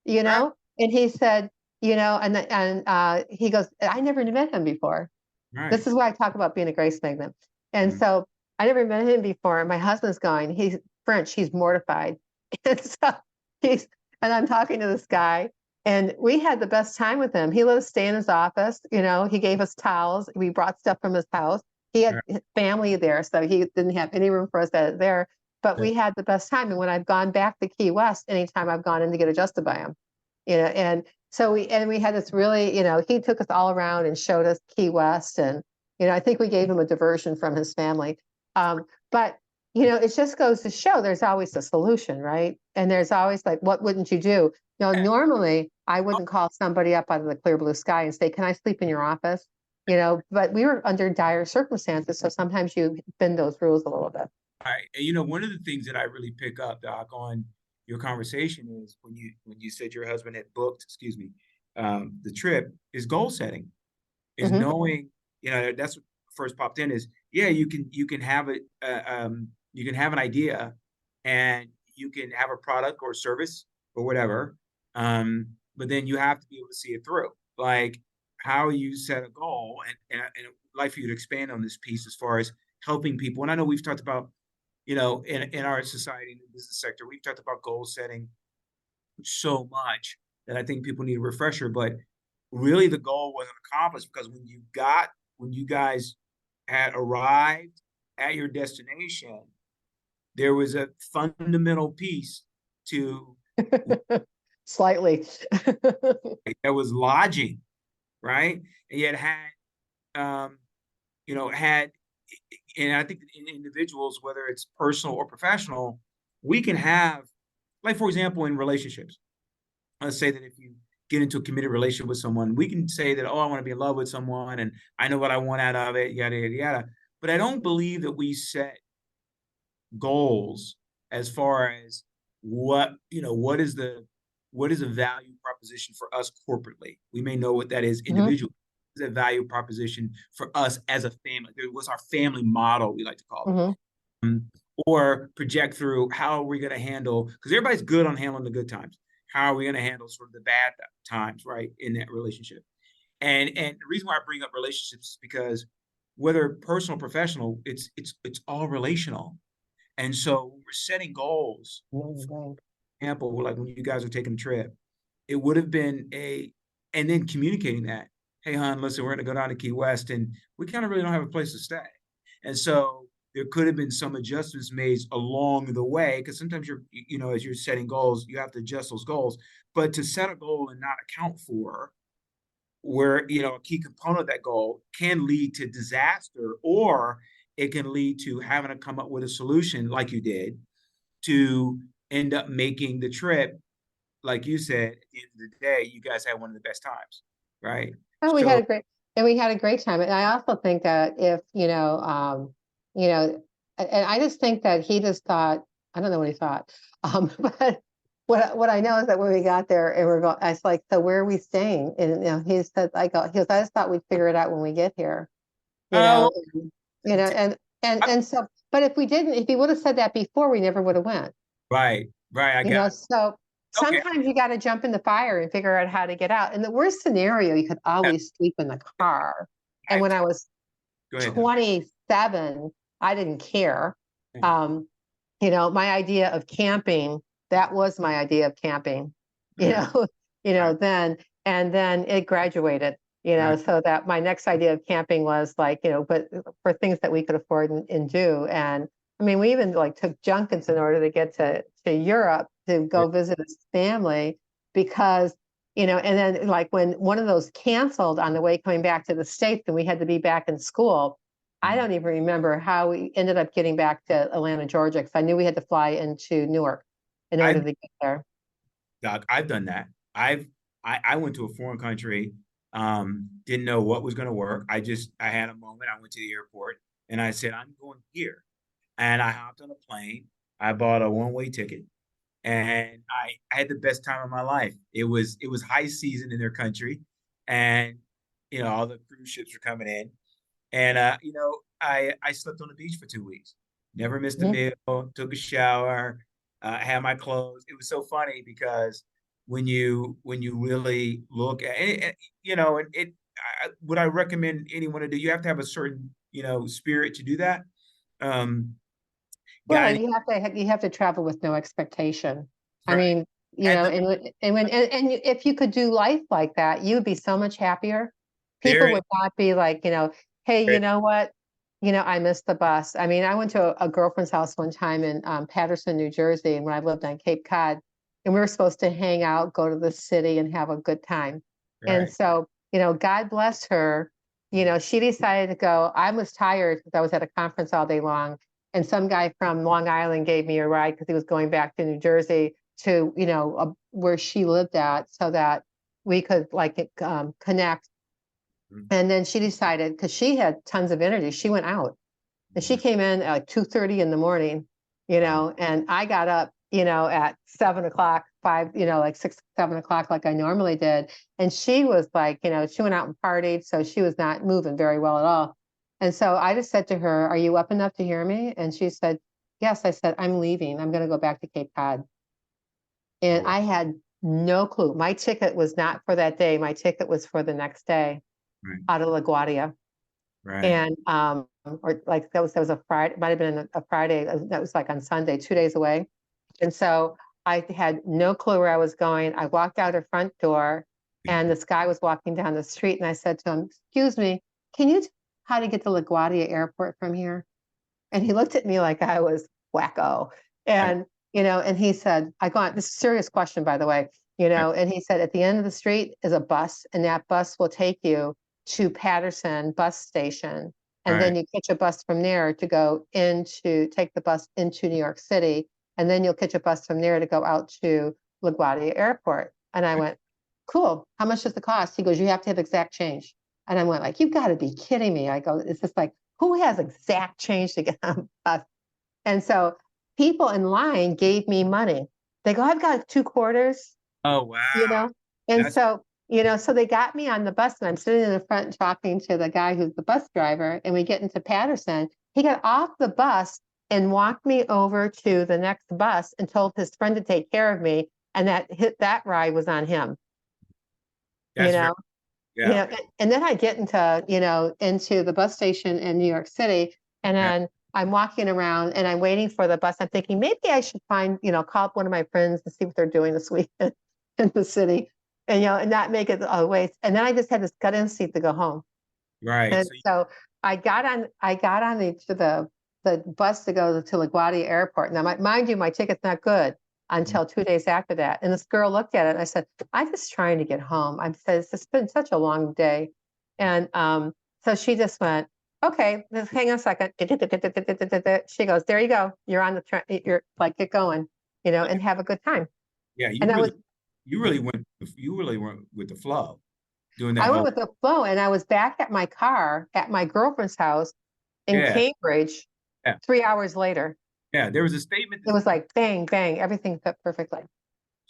right, and he said, he goes, I never met him before. right. This is why I talk about being a grace magnet. And Mm. so I never met him before. And my husband's going, he's French, he's mortified. And so he's, and I'm talking to this guy, and we had the best time with him. He let us stay in his office. He gave us towels. We brought stuff from his house. He had Right. his family there, so he didn't have any room for us there. But Yeah. we had the best time. And when I've gone back to Key West, anytime I've gone in to get adjusted by him, and so we had this really, he took us all around and showed us Key West, and I think we gave him a diversion from his family. But it just goes to show there's always a solution, right? And there's always like, what wouldn't you do? Normally I wouldn't call somebody up out of the clear blue sky and say, can I sleep in your office? But we were under dire circumstances, so sometimes you bend those rules a little bit. Right. And one of the things that I really pick up, Doc, on your conversation is when you said your husband had booked, excuse me, the trip is goal setting, is Hmm. knowing, that's what first popped in is, yeah, you can have it, you can have an idea and you can have a product or service or whatever. But then you have to be able to see it through. Like how you set a goal and I'd like for you to expand on this piece as far as helping people. And I know we've talked about in our society, in the business sector, we've talked about goal setting so much that I think people need a refresher. But really, the goal wasn't accomplished because when you guys had arrived at your destination, there was a fundamental piece to Slightly. that was lodging, right? And yet um, had, and I think in individuals, whether it's personal or professional, we can have, like, for example, in relationships, let's say that if you get into a committed relationship with someone, we can say that, oh, I want to be in love with someone and I know what I want out of it, yada, yada, yada. But I don't believe that we set goals as far as what is a value proposition for us corporately. We may know what that is Mhm. individually. Is a value proposition for us as a family? What's our family model, we like to call it? Mhm. Or project through how are we going to handle, because everybody's good on handling the good times. How are we going to handle sort of the bad times, right, in that relationship? And the reason why I bring up relationships is because whether personal or professional, it's all relational. And so when we're setting goals, for Right. example, like when you guys are taking a trip, it would have been and then communicating that, hey, hon, listen, we're going to go down to Key West and we kind of really don't have a place to stay. And so there could have been some adjustments made along the way because sometimes as you're setting goals, you have to adjust those goals. But to set a goal and not account for where a key component of that goal can lead to disaster, or it can lead to having to come up with a solution like you did to end up making the trip, like you said, at the end of the day you guys had one of the best times, right? Oh, So we had a great time. And I also think that if, you know, and I just think that he just thought, I don't know what he thought. But what I know is that when we got there and we're going, I was like, so where are we staying? And he said, he goes, I just thought we'd figure it out when we get here, you oh know, and so, but if we didn't, if he would have said that before, we never would have went. right, I got So okay. sometimes you got to jump in the fire and figure out how to get out. In the worst scenario, you could always sleep in the car. And I when I was go ahead though. 27, I didn't care. Um, my idea of camping, that was my idea of camping, you Yeah, know, right, then, and then it graduated, right, so that my next idea of camping was like, but for things that we could afford and do. And I mean, we even like took junkets in order to get to Europe to yeah, go visit his family because, and then like when one of those canceled on the way coming back to the States and we had to be back in school, I don't even remember how we ended up getting back to Atlanta, Georgia, because I knew we had to fly into Newark in order I've to get there. Doc, I've done that. I went to a foreign country, didn't know what was going to work. I had a moment. I went to the airport and I said, I'm going here. And I hopped on a plane. I bought a one-way ticket and I had the best time of my life. It was high season in their country, and all the cruise ships were coming in, and I slept on the beach for 2 weeks. Never missed a Mhm. meal. Took a shower. Had my clothes. It was so funny because when you really look at it, would I recommend anyone to do? You have to have a certain spirit to do that. Um, Well, got you have to travel with no expectation. I right. mean, Had the if you could do life like that, you would be so much happier. People very would not be like, hey, you know what? I missed the bus. I mean, I went to a girlfriend's house one time in Paterson, New Jersey, and when I lived on Cape Cod, and we were supposed to hang out, go to the city, and have a good time. And right. so, God bless her. She decided to go. I was tired because I was at a conference all day long, and some guy from Long Island gave me a ride because he was going back to New Jersey to where she lived at, so that we could like connect. And then she decided, because she had tons of energy, she went out and she came in at like 2:30 in the morning, Wow. and I got up, at 7 o'clock, like 6, 7 o'clock, like I normally did. And she was like, she went out and partied, so she was not moving very well at all. And so I just said to her, are you up enough to hear me? And she said, yes. I said, I'm leaving. I'm going to go back to Cape Cod. And Wow. I had no clue. My ticket was not for that day. My ticket was for the next day Right. out of LaGuardia. Right. And or like that was a Friday, it might have been a Friday, that was like on Sunday, 2 days away. And so I had no clue where I was going. I walked out her front door and this guy was walking down the street and I said to him, excuse me, can you tell me how to get to LaGuardia Airport from here? And he looked at me like I was wacko. Right. And, and he said, I go on, this is a serious question, by the way, Right. and he said, at the end of the street is a bus, and that bus will take you to Patterson bus station. And Right. then you catch a bus from there to go take the bus into New York City. and then you'll catch a bus from there to go out to LaGuardia Airport. And I went, cool. How much does it cost? He goes, you have to have exact change. And I went like, you've got to be kidding me. I go, it's just like, who has exact change to get on the bus? And so people in line gave me money. They go, I've got 2 quarters, Oh you wow. know? And That's so, so they got me on the bus, and I'm sitting in the front talking to the guy who's the bus driver, and we get into Patterson. He got off the bus and walked me over to the next bus and told his friend to take care of me. And that ride was on him, you that's very know? yeah. And then I get into the bus station in New York City, and Yeah. then I'm walking around and I'm waiting for the bus. I'm thinking maybe I should call up one of my friends to see what they're doing this weekend in the city, and not make it a waste. And then I just had this gut instinct to go home. Right. And so I got on the bus to go to LaGuardia Airport. Now, mind you, my ticket's not good until 2 days after that. And this girl looked at it and I said, I'm just trying to get home. I said, it's been such a long day. And so she just went, okay, just hang on a second. She goes, there you go. You're on the train. You're like, get going, and have a good time. Yeah, And you really went with the flow doing that I went whole with the flow, and I was back at my car at my girlfriend's house in yeah, Cambridge yeah, 3 hours later. yeah. There was a statement It was like bang, bang, everything fit perfectly.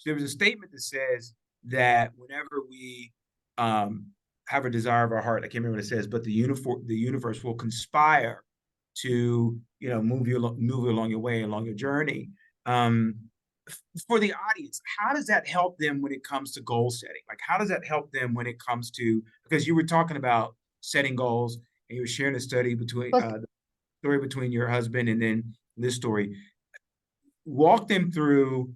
that says that whenever we um have a desire of our heart, I can't remember what it says, but the universe will conspire to, move you along your way, along your journey. Um, for the audience, how does that help them when it comes to goal setting? Like, how does that help them when it comes to, because you were talking about setting goals and you were sharing a Well, the story between your husband and then this story. Walk them through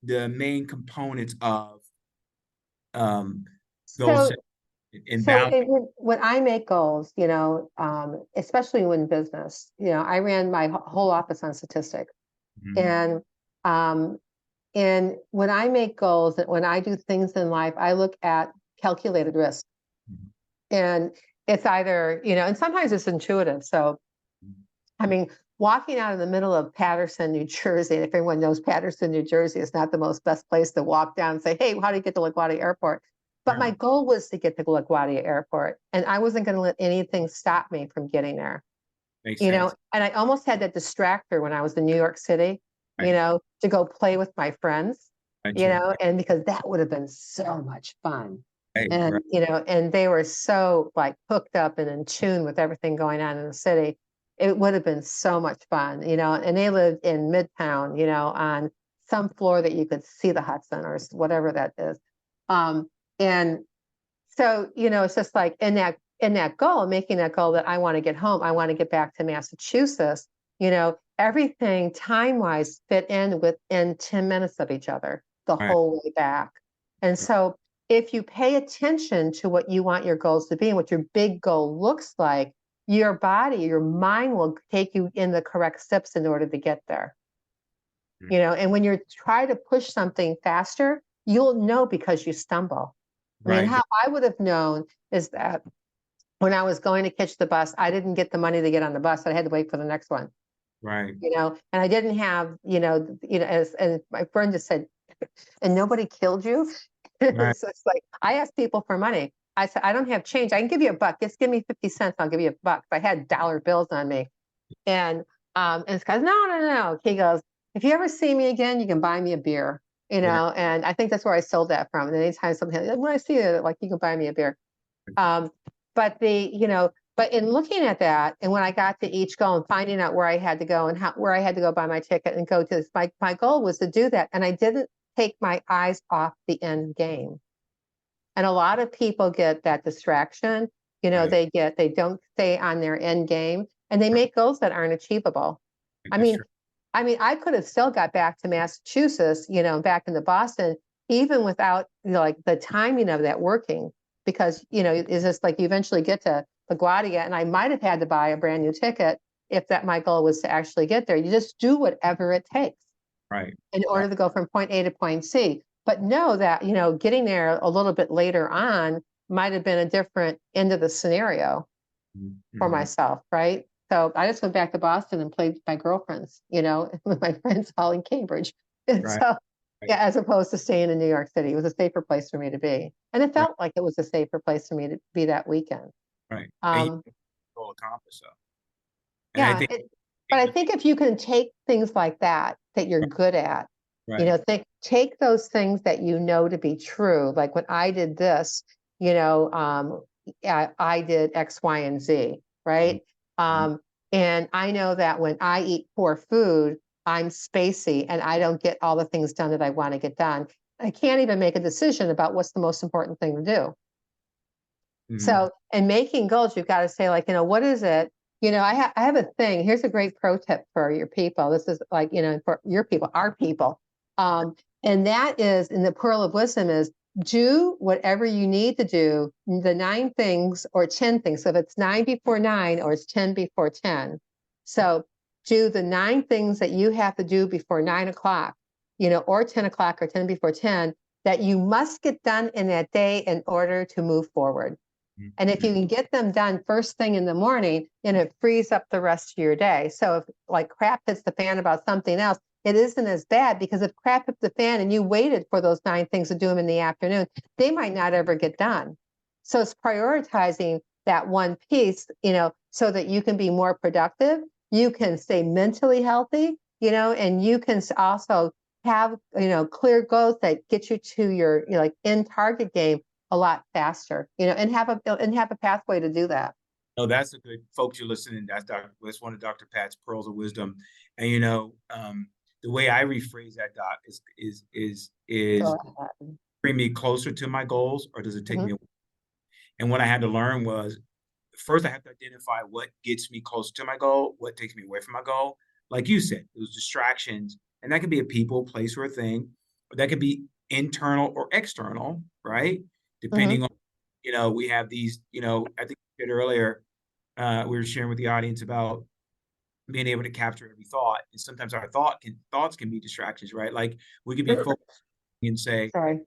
the main components of goal so setting and so balance. when I make goals, especially when business, I ran my whole office on statistics, Mhm. and um, and when I make goals and when I do things in life, I look at calculated risk, and it's either, and sometimes it's intuitive. So I mean, walking out in the middle of Patterson, New Jersey, and if everyone knows Patterson, New Jersey, is not the most best place to walk down and say, hey, how do you get to LaGuardia Airport? But my Sure. goal was to get to LaGuardia Airport, and I wasn't going to let anything stop me from getting there. Makes sense. And I almost had that distractor when I was in New York City, Right. to go play with my friends, Gotcha. and because that would have been so much fun. Right. And, Right. and they were so like hooked up and in tune with everything going on in the city. It would have been so much fun, and they lived in Midtown, on some floor that you could see the Hudson or whatever that is. Um, and so, it's just like in that goal, making that goal that I want to get home, I want to get back to Massachusetts, everything time-wise fit in within 10 minutes of each other the Right. whole way back. And so if you pay attention to what you want your goals to be and what your big goal looks like, your body, your mind will take you in the correct steps in order to get there. And when you try to push something faster, you'll know because you stumble. I mean, Right. how I would have known is that when I was going to catch the bus, I didn't get the money to get on the bus. I had to wait for the next one, Right. and I didn't have, and my friend just said, and nobody killed you. Right. So it's like, I asked people for money. I said, I don't have change. I can give you a buck. Just give me 50 cents. I'll give you a buck. I had dollar bills on me. And this guy's, no, no, no. He goes, if you ever see me again, you can buy me a beer, Yeah. and I think that's where I sold that from. And anytime something, when I see it, like, you can buy me a beer. Um, but in looking at that, and when I got to each goal and finding out where I had to go and where I had to go buy my ticket and go to this, my goal was to do that. And I didn't take my eyes off the end game. And a lot of people get that distraction. Right. They don't stay on their end game, and they make goals that aren't achievable. I That's mean, true. I could have still got back to Massachusetts, back into Boston, even without, like the timing of that working, because, it's just like you eventually get to LaGuardia, and I might have had to buy a brand new ticket if that my goal was to actually get there. You just do whatever it takes Right. in Right. order to go from point A to point C. But know that, getting there a little bit later on might have been a different end of the scenario for Mm-hmm. myself, right? so I just went back to Boston and played with my girlfriends, with my friends all in Cambridge. And Right. so, Right. yeah, as opposed to staying in New York City, it was a safer place for me to be. And it Right. felt like it was a safer place for me to be that weekend. Right. And you Um, will accomplish so. And I yeah, think but I with think if you can take things like that you're good at, right. take those things that you know to be true. Like when I did this, I did X, Y, and Z, right? Mhm. Um, and I know that when I eat poor food, I'm spacey and I don't get all the things done that I want to get done. I can't even make a decision about what's the most important thing to do. Mhm. So, in making goals, you've got to say, like, what is it? I have a thing. Here's a great pro tip for your people. This is like, for your people, our people. And that is, and the pearl of wisdom is do whatever you need to do, the 9 things or 10 things. So if it's 9 before 9 or it's 10 before 10. So do the 9 things that you have to do before 9 o'clock, or 10 o'clock or 10 before 10 that you must get done in that day in order to move forward. And if Mhm. you can get them done first thing in the morning, then it frees up the rest of your day. So if like crap hits the fan about something else, it isn't as bad because if crap hits the fan and you waited for those 9 things to do them in the afternoon, they might not ever get done. So it's prioritizing that one piece, so that you can be more productive, you can stay mentally healthy, and you can also have, clear goals that get you to your, like in target game a lot faster, and have a pathway to do that. No, that's a good folks. You're listening. That's one of Dr. Pat's pearls of wisdom. And the way I rephrase that, Doc, is Go ahead. bring me closer to my goals, or does it take Mhm, me away? And what I had to learn was first I have to identify what gets me close to my goal, what takes me away from my goal. Like you said, those distractions, and that could be a people, place, or a thing, or that could be internal or external, right? mhm, Depending on, we have these, I think you said earlier, we were sharing with the audience about being able to capture every thought, and sometimes our thoughts can be distractions, right? Like we could be focusing and say, sorry.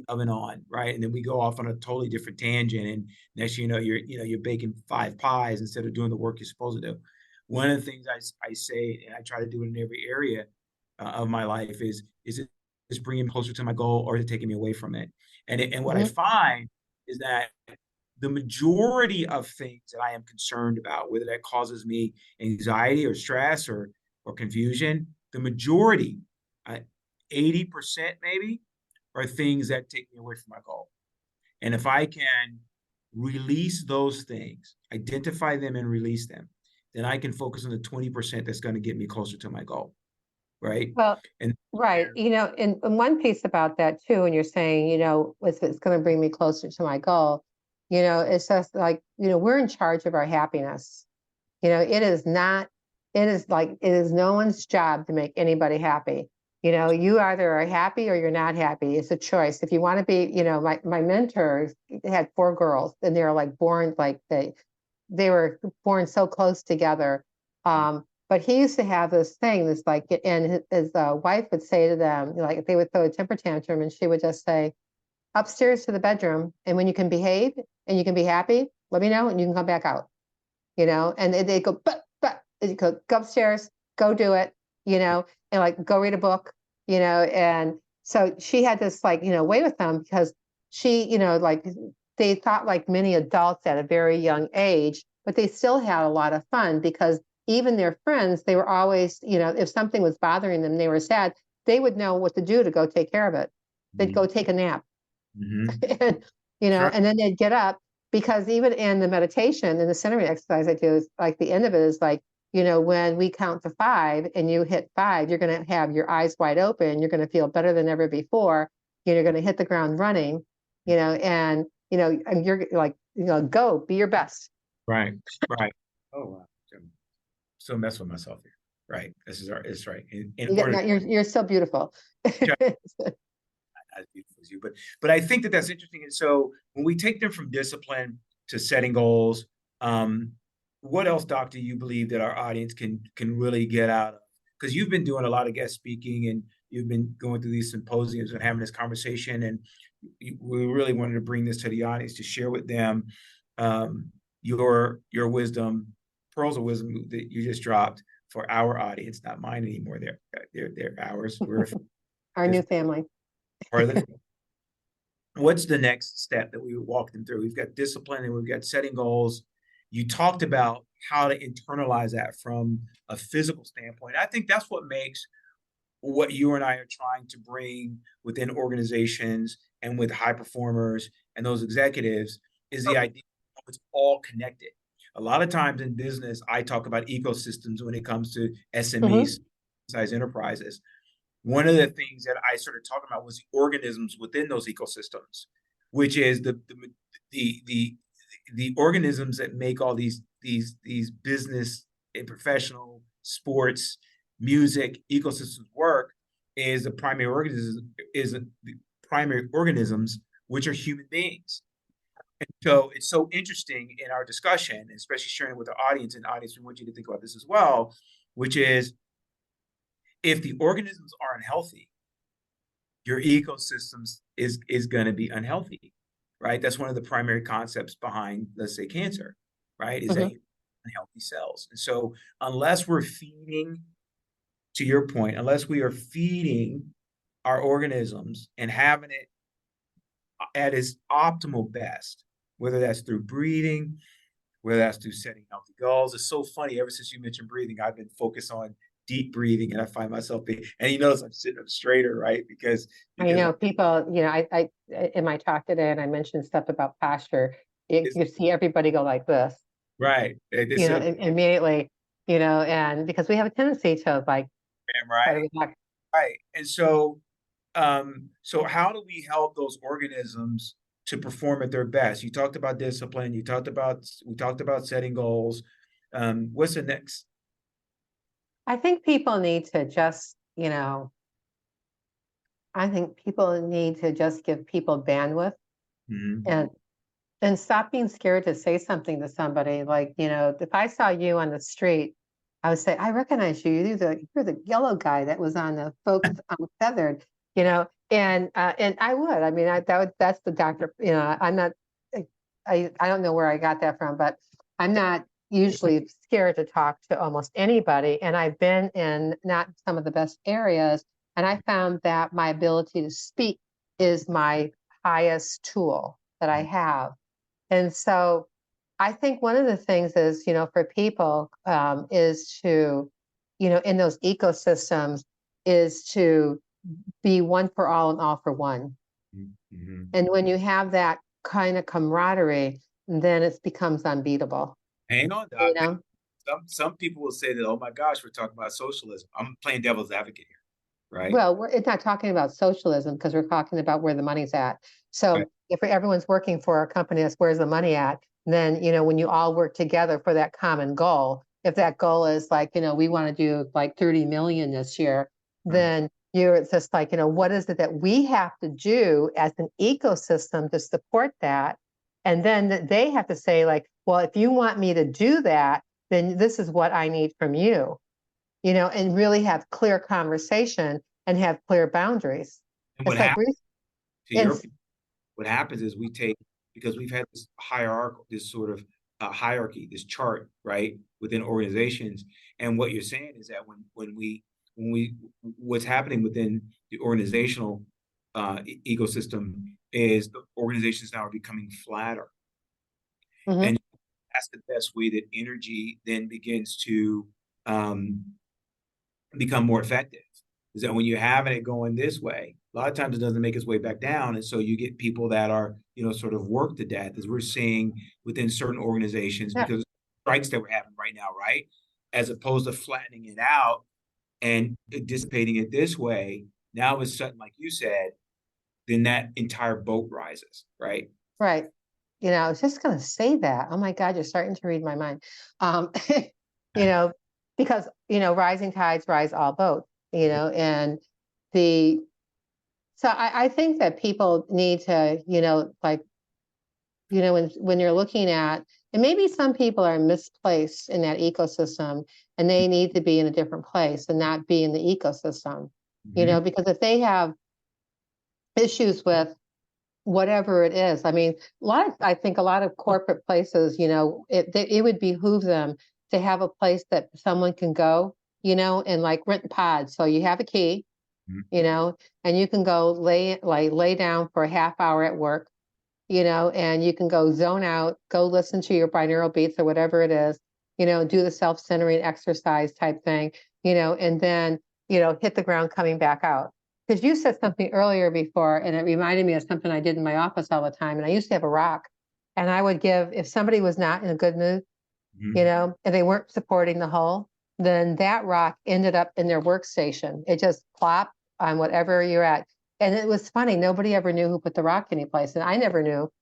oven on, right? And then we go off on a totally different tangent. And next, you're baking 5 pies instead of doing the work you're supposed to do. One of the things I say, and I try to do it in every area of my life is it is bringing me closer to my goal or is it taking me away from it? And what I Mhm, find is that the majority of things that I am concerned about, whether that causes me anxiety or stress or confusion, the majority, uh, 80% maybe, are things that take me away from my goal. And if I can release those things, identify them and release them, then I can focus on the 20% that's going to get me closer to my goal. Right. Well, And right. And one piece about that too, when you're saying, it's going to bring me closer to my goal, it's just like, we're in charge of our happiness. It is not, it is no one's job to make anybody happy. You either are happy or you're not happy. It's a choice. If you want to be, my mentors had 4 girls and they were like born, like they were born so close together. But he used to have this thing, this like, and his wife would say to them, like they would throw a temper tantrum, and she would just say, "Upstairs to the bedroom, and when you can behave and you can be happy, let me know, and you can come back out." And they go, but and you go upstairs, go do it, and like go read a book, and so she had this like, way with them because she, like they thought like many adults at a very young age, but they still had a lot of fun because even their friends, they were always, if something was bothering them, they were sad, they would know what to do to go take care of it. They'd go take a nap. mm-hmm. And, That's right. and then they'd get up because even in the meditation and the centering exercise I do, is like the end of it is like, when we count to 5 and you hit 5, you're going to have your eyes wide open. You're going to feel better than ever before. You're going to hit the ground running, and you're like, go be your best. Right. Right. Oh wow. I'm so mess with myself here. Right. It's right. In You get, order no, you're so beautiful. to as beautiful as you. But I think that that's interesting. And so when we take them from discipline to setting goals, um, what else, Doctor, you believe that our audience can really get out of? Because you've been doing a lot of guest speaking and you've been going through these symposiums and having this conversation, and we really wanted to bring this to the audience to share with them your wisdom pearls of wisdom that you just dropped for our audience, not mine anymore. They're ours. We're Our this new family. part of the. What's the next step that we would walk them through? We've got discipline and we've got setting goals. You talked about how to internalize that from a physical standpoint. I think that's what makes what you and I are trying to bring within organizations and with high performers and those executives is the idea of it's all connected. A lot of times in business, I talk about ecosystems when it comes to Hmm. SMEs, size enterprises. One of the things that I started talking about was the organisms within those ecosystems, which is the the the organisms that make all these business and professional sports, music ecosystems work is the primary organisms, which are human beings. And so it's so interesting in our discussion, especially sharing with the audience, and audience, we want you to think about this as well, which is if the organisms aren't healthy, your ecosystems is going to be unhealthy, right? That's one of the primary concepts behind, let's say, cancer, right? Is that Hmm. you have unhealthy cells. And so unless we're feeding, to your point, unless we are feeding our organisms and having it at its optimal best, whether that's through breathing, whether that's through setting healthy goals. It's so funny. Ever since you mentioned breathing, I've been focused on deep breathing, and I find myself being. And you notice I'm sitting up straighter, right? I Because know people, I in my talk today, and I mentioned stuff about posture. it's You see everybody go like this, right. It's a immediately, and because we have a tendency to like try to right, relax. right. And so how do we help those organisms to perform at their best? You talked about discipline. We talked about setting goals. What's the next? I think people need to just, I think people need to just give people bandwidth Mhm. and stop being scared to say something to somebody. Like, if I saw you on the street, I would say, I recognize you. You're the yellow guy that was on the folks on Feathered, and I would. I mean, that's the doctor. I'm not. I don't know where I got that from, but I'm not usually scared to talk to almost anybody. And I've been in not some of the best areas, and I found that my ability to speak is my highest tool that I have. And so I think one of the things is, for people is to, in those ecosystems, is to be one for all and all for one. Mhm. And when you have that kind of camaraderie, then it becomes unbeatable, Hang on, you Doc. know? Some people will say that, oh my gosh, we're talking about socialism. I'm playing devil's advocate here, right? Well, it's not talking about socialism because we're talking about where the money's at. Right. So if everyone's working for a company that's where's the money at, then when you all work together for that common goal, if that goal is like, we want to do like 30 million this year, Right. then you're just like, what is it that we have to do as an ecosystem to support that? And then they have to say, like, well, if you want me to do that, then this is what I need from you, and really have clear conversation and have clear boundaries. And what It's like, happens to and your what happens is we take because we've had this hierarchical, this sort of hierarchy, this chart, right, within organizations. And what you're saying is that when we what's happening within the organizational ecosystem is the organizations now are becoming flatter, mhm, and that's the best way that energy then begins to um, become more effective. Is that when you're having it going this way, a lot of times it doesn't make its way back down. And so you get people that are, sort of worked to death, as we're seeing within certain organizations, yeah, because strikes that we're having right now, right? As opposed to flattening it out and dissipating it this way. Now it's something like you said, then that entire boat rises, right? right. I was just going to say that. Oh my God, you're starting to read my mind. Um, you know, because, rising tides rise all boats, and the, so I think that people need to, like, when you're looking at, and maybe some people are misplaced in that ecosystem and they need to be in a different place and not be in the ecosystem, Mm-hmm. because if they have issues with whatever it is, I mean, I think a lot of corporate places, it would behoove them to have a place that someone can go, and like rent pods. So you have a key, Mhm. and you can go lay down for a half hour at work, and you can go zone out, go listen to your binaural beats or whatever it is, do the self-centering exercise type thing, and then, hit the ground coming back out. Because you said something earlier before, and it reminded me of something I did in my office all the time. And I used to have a rock, and I would give, if somebody was not in a good mood, Mhm. and they weren't supporting the whole, then that rock ended up in their workstation. It just plopped on whatever you're at. And it was funny. Nobody ever knew who put the rock anyplace. And I never knew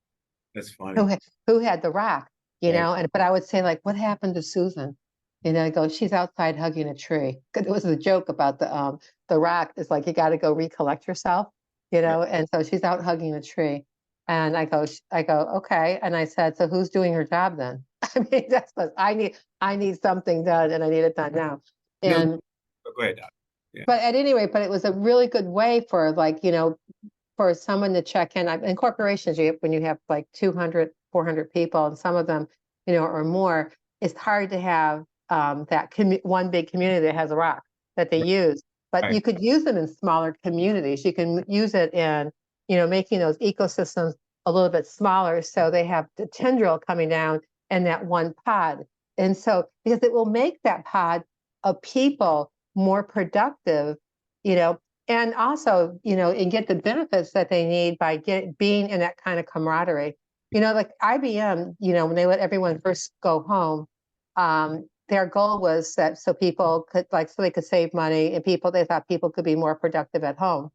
That's who funny. had, who had the rock, Right. but I would say like, what happened to Susan? I go, she's outside hugging a tree. 'Cause it was a joke about the rock. It's like, you got to go recollect yourself, Right. and so she's out hugging a tree. And I go, okay. And I said, so who's doing her job then? I mean, that's what I need something done, and I need it done now. No, And go ahead, Doc. Yeah. but at any rate, but it was a really good way for like, for someone to check in. In corporations, when you have like 200, 400 people, and some of them, or more, it's hard to have that one big community that has a rock that they use. But Right. you could use them in smaller communities. You can use it in, making those ecosystems a little bit smaller, so they have the tendril coming down in that one pod. And so, because it will make that pod of people more productive, you know, and also, and get the benefits that they need by being in that kind of camaraderie. Like IBM, when they let everyone first go home, their goal was that so people could so they could save money, and they thought people could be more productive at home.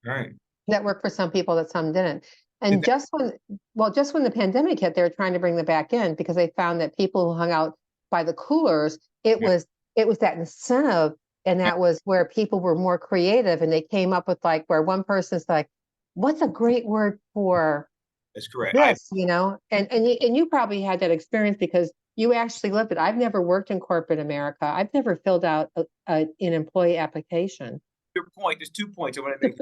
Right. That worked for some people, that some didn't. Did And that, just when the pandemic hit, they were trying to bring them back in because they found that people who hung out by the coolers, it yeah, was it was that incentive, and that was where people were more creative, and they came up with like where one person's like, "What's a great word for that's correct. this?" And you probably had that experience because you actually lived it. I've never worked in corporate America. I've never filled out an employee application. Your point. There's 2 points I want to make.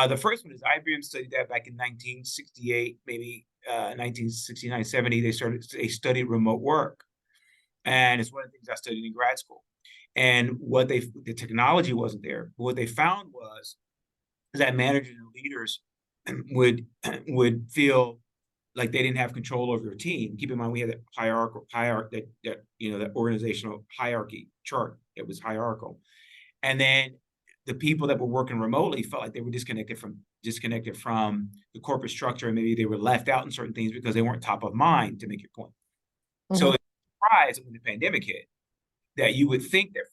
The first one is IBM studied that back in 1968, maybe 1969, 70. They studied remote work, and it's one of the things I studied in grad school. And the technology wasn't there. But what they found was that managers and leaders would would feel like they didn't have control over their team. Keep in mind, we had that hierarchy, that organizational hierarchy chart that was hierarchical, and then the people that were working remotely felt like they were disconnected from the corporate structure, and maybe they were left out in certain things because they weren't top of mind. To make your point, so Mhm. it's surprised when the pandemic hit that you would think that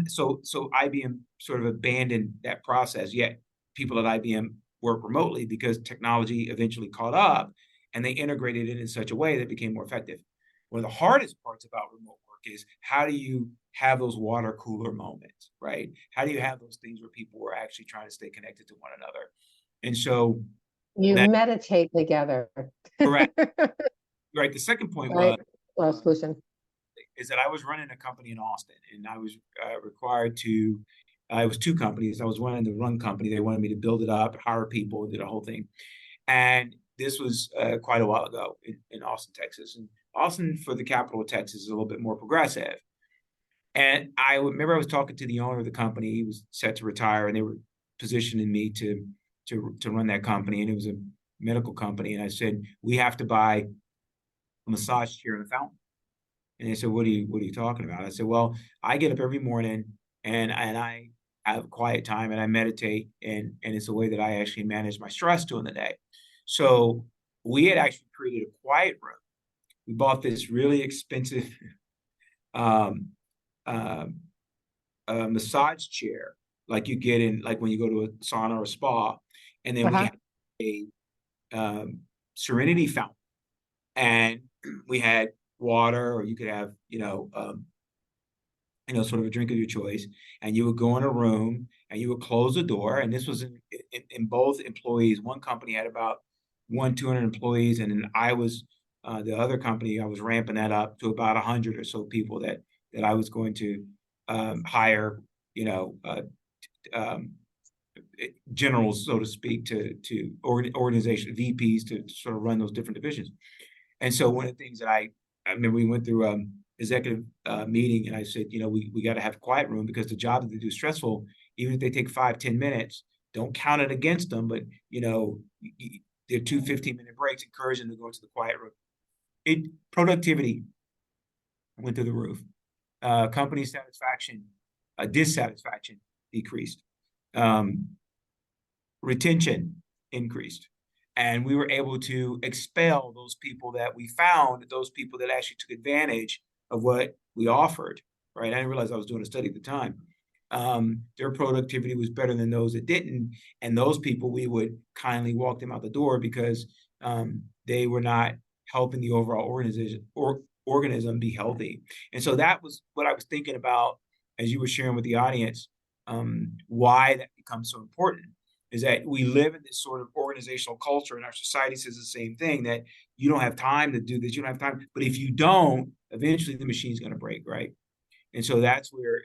so IBM sort of abandoned that process. Yet people at IBM work remotely because technology eventually caught up, and they integrated it in such a way that it became more effective. One of the hardest parts about remote work is how do you have those water cooler moments, right? How do you have those things where people are actually trying to stay connected to one another? And so You that meditate together. correct, right. The second point Right? was Well, solution. is that I was running a company in Austin, and I was required to. It was two companies. I was running the run company. They wanted me to build it up, hire people, did a whole thing. And this was quite a while ago in Austin, Texas. And Austin, for the capital of Texas, is a little bit more progressive. And I remember I was talking to the owner of the company. He was set to retire, and they were positioning me to run that company. And it was a medical company. And I said, we have to buy a massage chair and a fountain. And they said, what are you talking about? I said, well, I get up every morning and I have quiet time and I meditate, and it's a way that I actually manage my stress during the day. So we had actually created a quiet room. We bought this really expensive um, um, massage chair, like you get in like when you go to a sauna or a spa, and then we Uh-huh. had a Serenity fountain, and we had water, or you could have sort of a drink of your choice, and you would go in a room and you would close the door. And this was in both employees. One company had about 200 employees, and then I was the other company. I was ramping that up to about 100 or so people that I was going to hire, you know, um, generals, so to speak, to organization VPs to sort of run those different divisions. And so one of the things that I remember we went through executive meeting, and I said, we got to have a quiet room because the job that they do is stressful. Even if they take 5-10 minutes, don't count it against them. But they're 2 15-minute breaks. Encourage them to go into the quiet room. Productivity went through the roof. Company satisfaction, dissatisfaction decreased. Retention increased. And we were able to expel those people that we found, those people that actually took advantage of what we offered, right? I didn't realize I was doing a study at the time. Their productivity was better than those that didn't. And those people, we would kindly walk them out the door because they were not helping the overall organism be healthy. And so that was what I was thinking about as you were sharing with the audience, why that becomes so important is that we live in this sort of organizational culture, and our society says the same thing, that you don't have time to do this, you don't have time. But if you don't, eventually the machine's going to break, right? And so that's where,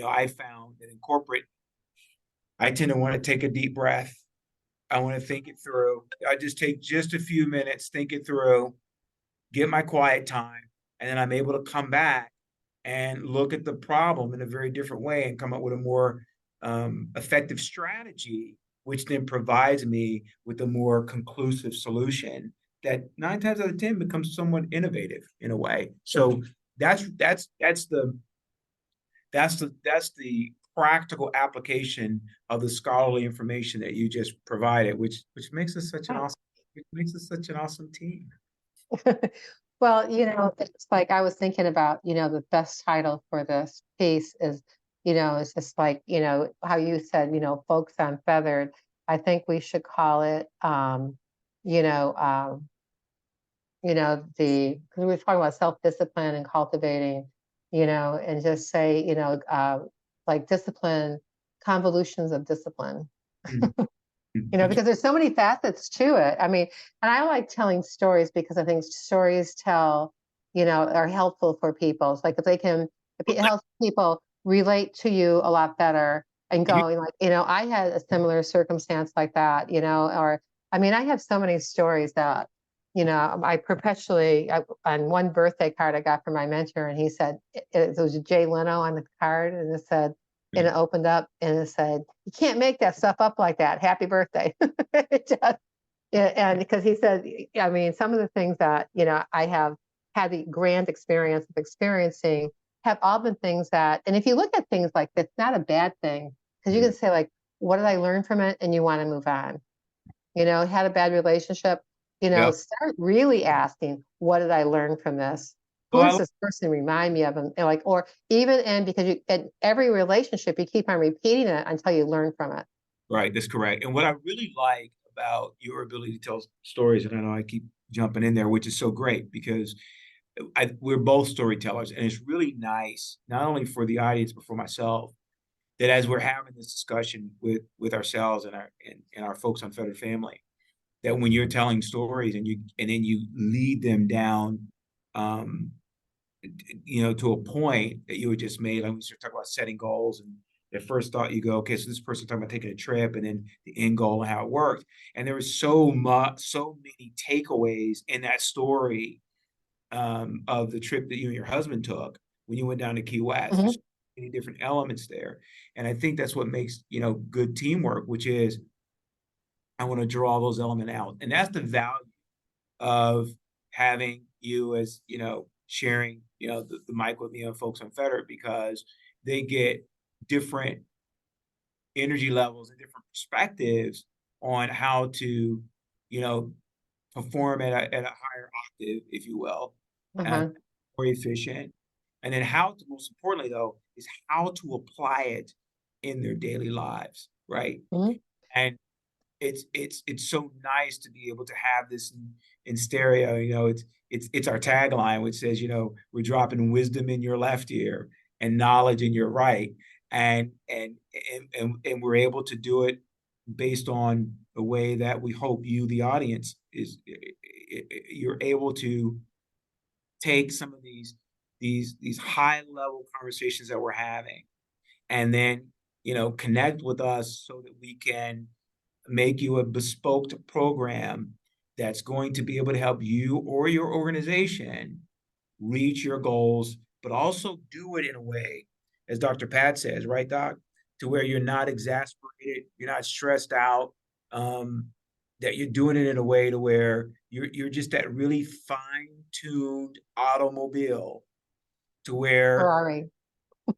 I found that in corporate, I tend to want to take a deep breath. I want to think it through. I just take just a few minutes, think it through, get my quiet time, and then I'm able to come back and look at the problem in a very different way and come up with a more effective strategy, which then provides me with a more conclusive solution that 9 times out of 10 becomes somewhat innovative in a way. So that's the practical application of the scholarly information that you just provided, which makes us such an awesome team. Well, it's like I was thinking about, the best title for this piece is, it's just like, how you said, folks unfeathered. I think we should call it, you know, because we were talking about self-discipline and cultivating, and just say, like discipline, convolutions of discipline. Because there's so many facets to it. I mean, and I like telling stories because I think stories are helpful for people. It's like if it helps people relate to you a lot better and going like, I had a similar circumstance like that, or, I mean, I have so many stories that, I perpetually, on one birthday card I got from my mentor, and he said, it was Jay Leno on the card, and it said, and it opened up and it said, "You can't make that stuff up like that. Happy birthday." And because he said, I mean, some of the things that, I have had the grand experience of experiencing have all been things that, and if you look at things like this, it's not a bad thing because you can say like, what did I learn from it? And you want to move on. Had a bad relationship, start really asking, what did I learn from this? Who does this person remind me of? And like, or even, and because in every relationship, you keep on repeating it until you learn from it. Right, that's correct. And what I really like about your ability to tell stories, and I know I keep jumping in there, which is so great because we're both storytellers, and it's really nice, not only for the audience, but for myself, that as we're having this discussion with ourselves and our folks on Federal Family, that when you're telling stories and then you lead them down to a point that you had just made. Like we start talking about setting goals, and at first thought you go, okay, so this person talking about taking a trip, and then the end goal and how it worked. And there was so many takeaways in that story of the trip that you and your husband took when you went down to Key West. Mm-hmm. There's so many different elements there, and I think that's what makes good teamwork, which is I want to draw those elements out, and that's the value of having you as sharing the mic with me and folks on Federer, because they get different energy levels and different perspectives on how to perform at a higher octave, if you will, and more efficient. And then most importantly though, is how to apply it in their daily lives, right? Mm-hmm. And it's so nice to be able to have this in stereo. It's our tagline, which says, we're dropping wisdom in your left ear and knowledge in your right, and we're able to do it based on the way that we hope you, the audience, you're able to take some of these high level conversations that we're having, and then connect with us so that we can make you a bespoke program that's going to be able to help you or your organization reach your goals, but also do it in a way, as Dr. Pat says, right, Doc, to where you're not exasperated, you're not stressed out, um, that you're doing it in a way to where you're just that really fine-tuned automobile to where, Ferrari.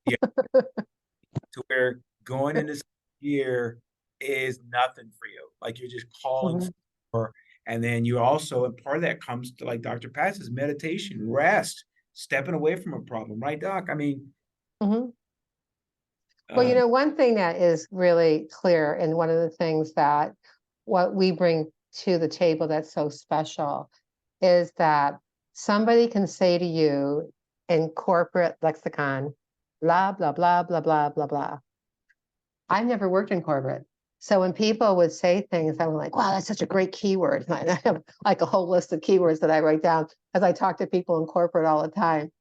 yeah, to where going into year is nothing for you. Like you're just calling Mhm. for, and then you also, and part of that comes to like Dr. Pat says, meditation, rest, stepping away from a problem, right, Doc? I mean, Mhm. Well, um, one thing that is really clear, and one of the things that what we bring to the table that's so special is that somebody can say to you in corporate lexicon, blah, blah, blah, blah, blah, blah, blah. I've never worked in corporate. So when people would say things, I'm like, wow, that's such a great keyword. And I have like a whole list of keywords that I write down as I talk to people in corporate all the time.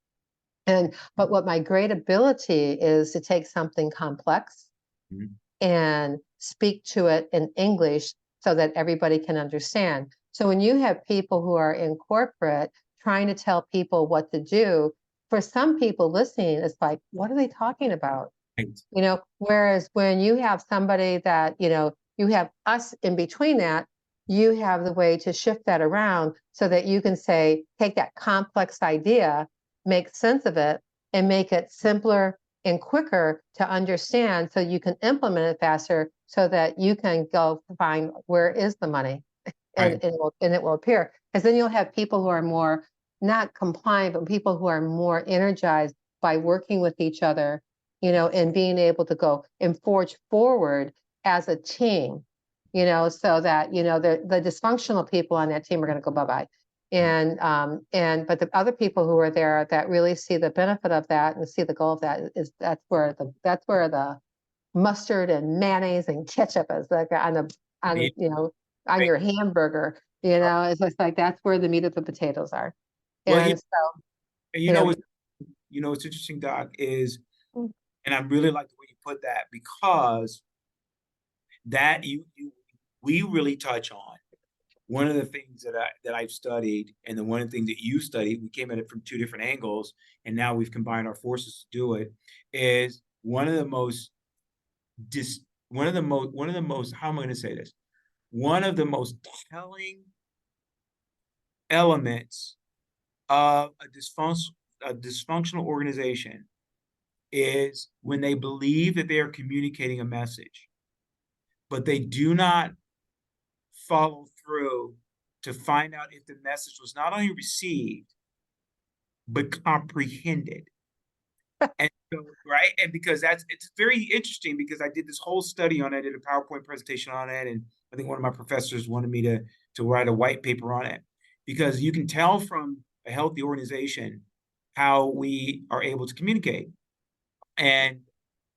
But what my great ability is to take something complex mhm, and speak to it in English so that everybody can understand. So when you have people who are in corporate trying to tell people what to do, for some people listening, it's like, what are they talking about? right, Whereas when you have somebody that, you have us in between that, you have the way to shift that around so that you can say, take that complex idea, make sense of it, and make it simpler and quicker to understand so you can implement it faster so that you can go find where is the money right, and it will appear. Because then you'll have people who are more not compliant, but people who are more energized by working with each other, and being able to go and forge forward as a team, so that, the dysfunctional people on that team are going to go bye-bye. But the other people who are there that really see the benefit of that and see the goal of that is that's where the mustard and mayonnaise and ketchup is like on yeah, on right. your hamburger. It's just like that's where the meat of the potatoes are. Well, here, And so, and you know, what's interesting, Doc, is, and I really like the way you put that because that we really touch on one of the things that I've studied, and then one of the things that you studied, we came at it from two different angles, and now we've combined our forces to do it, is dis, one of the most, how am I going to say this? One of the most telling elements of a dysfunctional organization is when they believe that they are communicating a message, but they do not follow through to find out if the message was not only received but comprehended. And so, right, and because it's very interesting because I did this whole study on it, I did a PowerPoint presentation on it, and I think one of my professors wanted me to write a white paper on it because you can tell from a healthy organization how we are able to communicate. And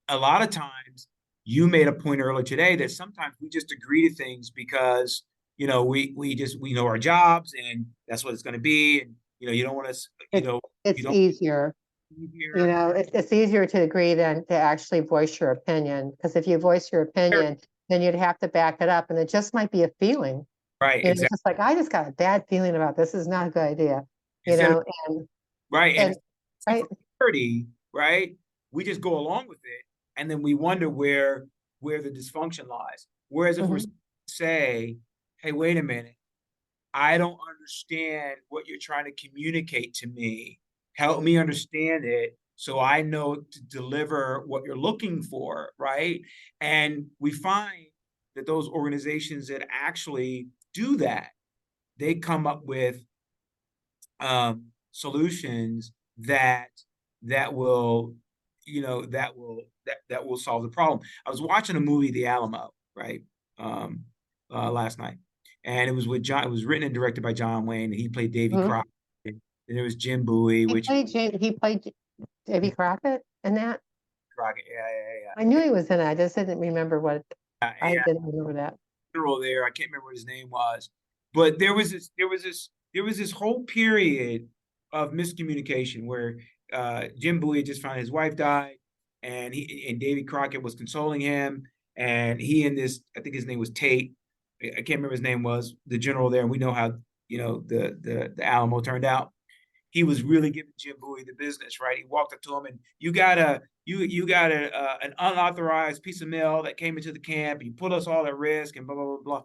a lot of times, you made a point earlier today that sometimes we just agree to things because we know our jobs and that's what it's going to be, and you don't want to it's you it's don't easier. hear It's easier to agree than to actually voice your opinion. Because if you voice your opinion, then you'd have to back it up, and it just might be a feeling. right, It's exactly. just like I just got a bad feeling about this. Is not a good idea. You Instead of know, and right, and and instead of right. for clarity, right, we just go along with it, and then we wonder where the dysfunction lies. Whereas if we're Mhm. say, hey, wait a minute, I don't understand what you're trying to communicate to me. Help me understand it so I know to deliver what you're looking for, right? And we find that those organizations that actually do that, they come up with solutions that will, that will solve the problem. I was watching a movie, The Alamo, right, um, last night, and it was with John. It was written and directed by John Wayne, and he played Davy Mhm. Crockett. And there was Jim Bowie, which He played Davy Crockett in that. Crockett, yeah, yeah, I knew he was in it. I just didn't remember what. yeah, I yeah. didn't remember that. General there. I can't remember what his name was, but there was this whole period of miscommunication where Jim Bowie had just found his wife died, and Davy Crockett was consoling him, and he and this, I think his name was Tate. I can't remember his name was the general there, and we know how the Alamo turned out. he was really giving Jim Bowie the business, right? He walked up to him and you got an unauthorized piece of mail that came into the camp. You put us all at risk and blah blah blah blah.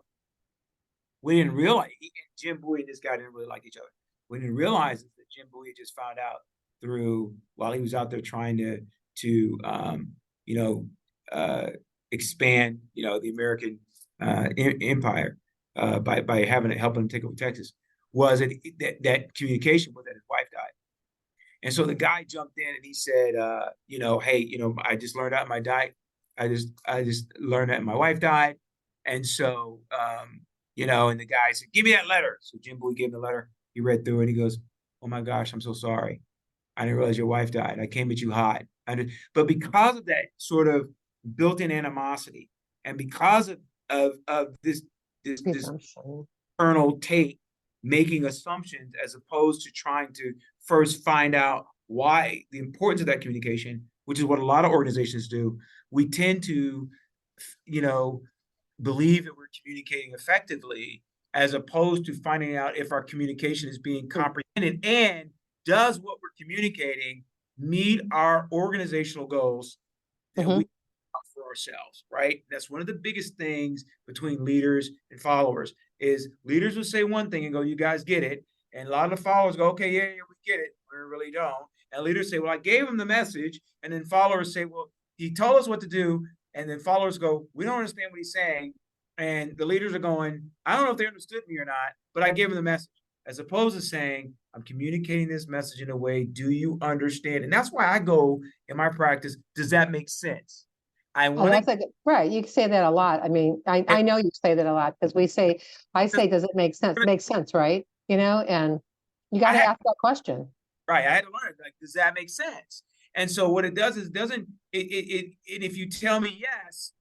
We didn't realize Jim Bowie and this guy didn't really like each other. We didn't realize that Jim Bowie just found out through while he was out there trying to you know expand the American empire by having it helping him take over Texas was that communication was that his wife died. And so the guy jumped in and he said, hey, I just learned out my diet. I just learned that my wife died. And so, and the guy said, give me that letter. So Jim Bowie gave him the letter. He read through it. He goes, oh my gosh, I'm so sorry. I didn't realize your wife died. I came at you hot. But because of that sort of built-in animosity, and because of this internal take making assumptions as opposed to trying to first find out why the importance of that communication, which is what a lot of organizations do, we tend to, believe that we're communicating effectively as opposed to finding out if our communication is being comprehended and does what we're communicating meet our organizational goals that we for ourselves, right? That's one of the biggest things between leaders and followers is leaders will say one thing and go, you guys get it. And a lot of the followers go, okay, yeah, we get it. We really don't. And leaders say, well, I gave him the message. And then followers say, well, he told us what to do. And then followers go, we don't understand what he's saying. And the leaders are going, I don't know if they understood me or not, but I gave him the message. As opposed to saying, I'm communicating this message in a way, do you understand? And that's why I go in my practice, does that make sense? I Oh, want that's to. like, right. You say that a lot. I mean, I know you say that a lot because I say, does it make sense? Makes sense, right? And you got I to had ask that question. right. I had to learn. Like, does that make sense? And so what it does is doesn't it if you tell me yes,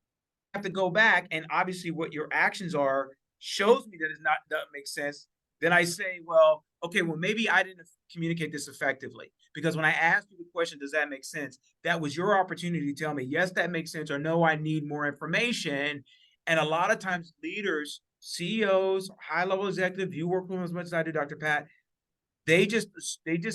I have to go back and obviously what your actions are shows me that it's not doesn't make sense. Then I say, well, okay, well maybe I didn't communicate this effectively because when I asked you the question, does that make sense? That was your opportunity to tell me yes, that makes sense, or no, I need more information. And a lot of times, leaders, CEOs, high level executive, you work with them as much as I do, Dr. Pat, they just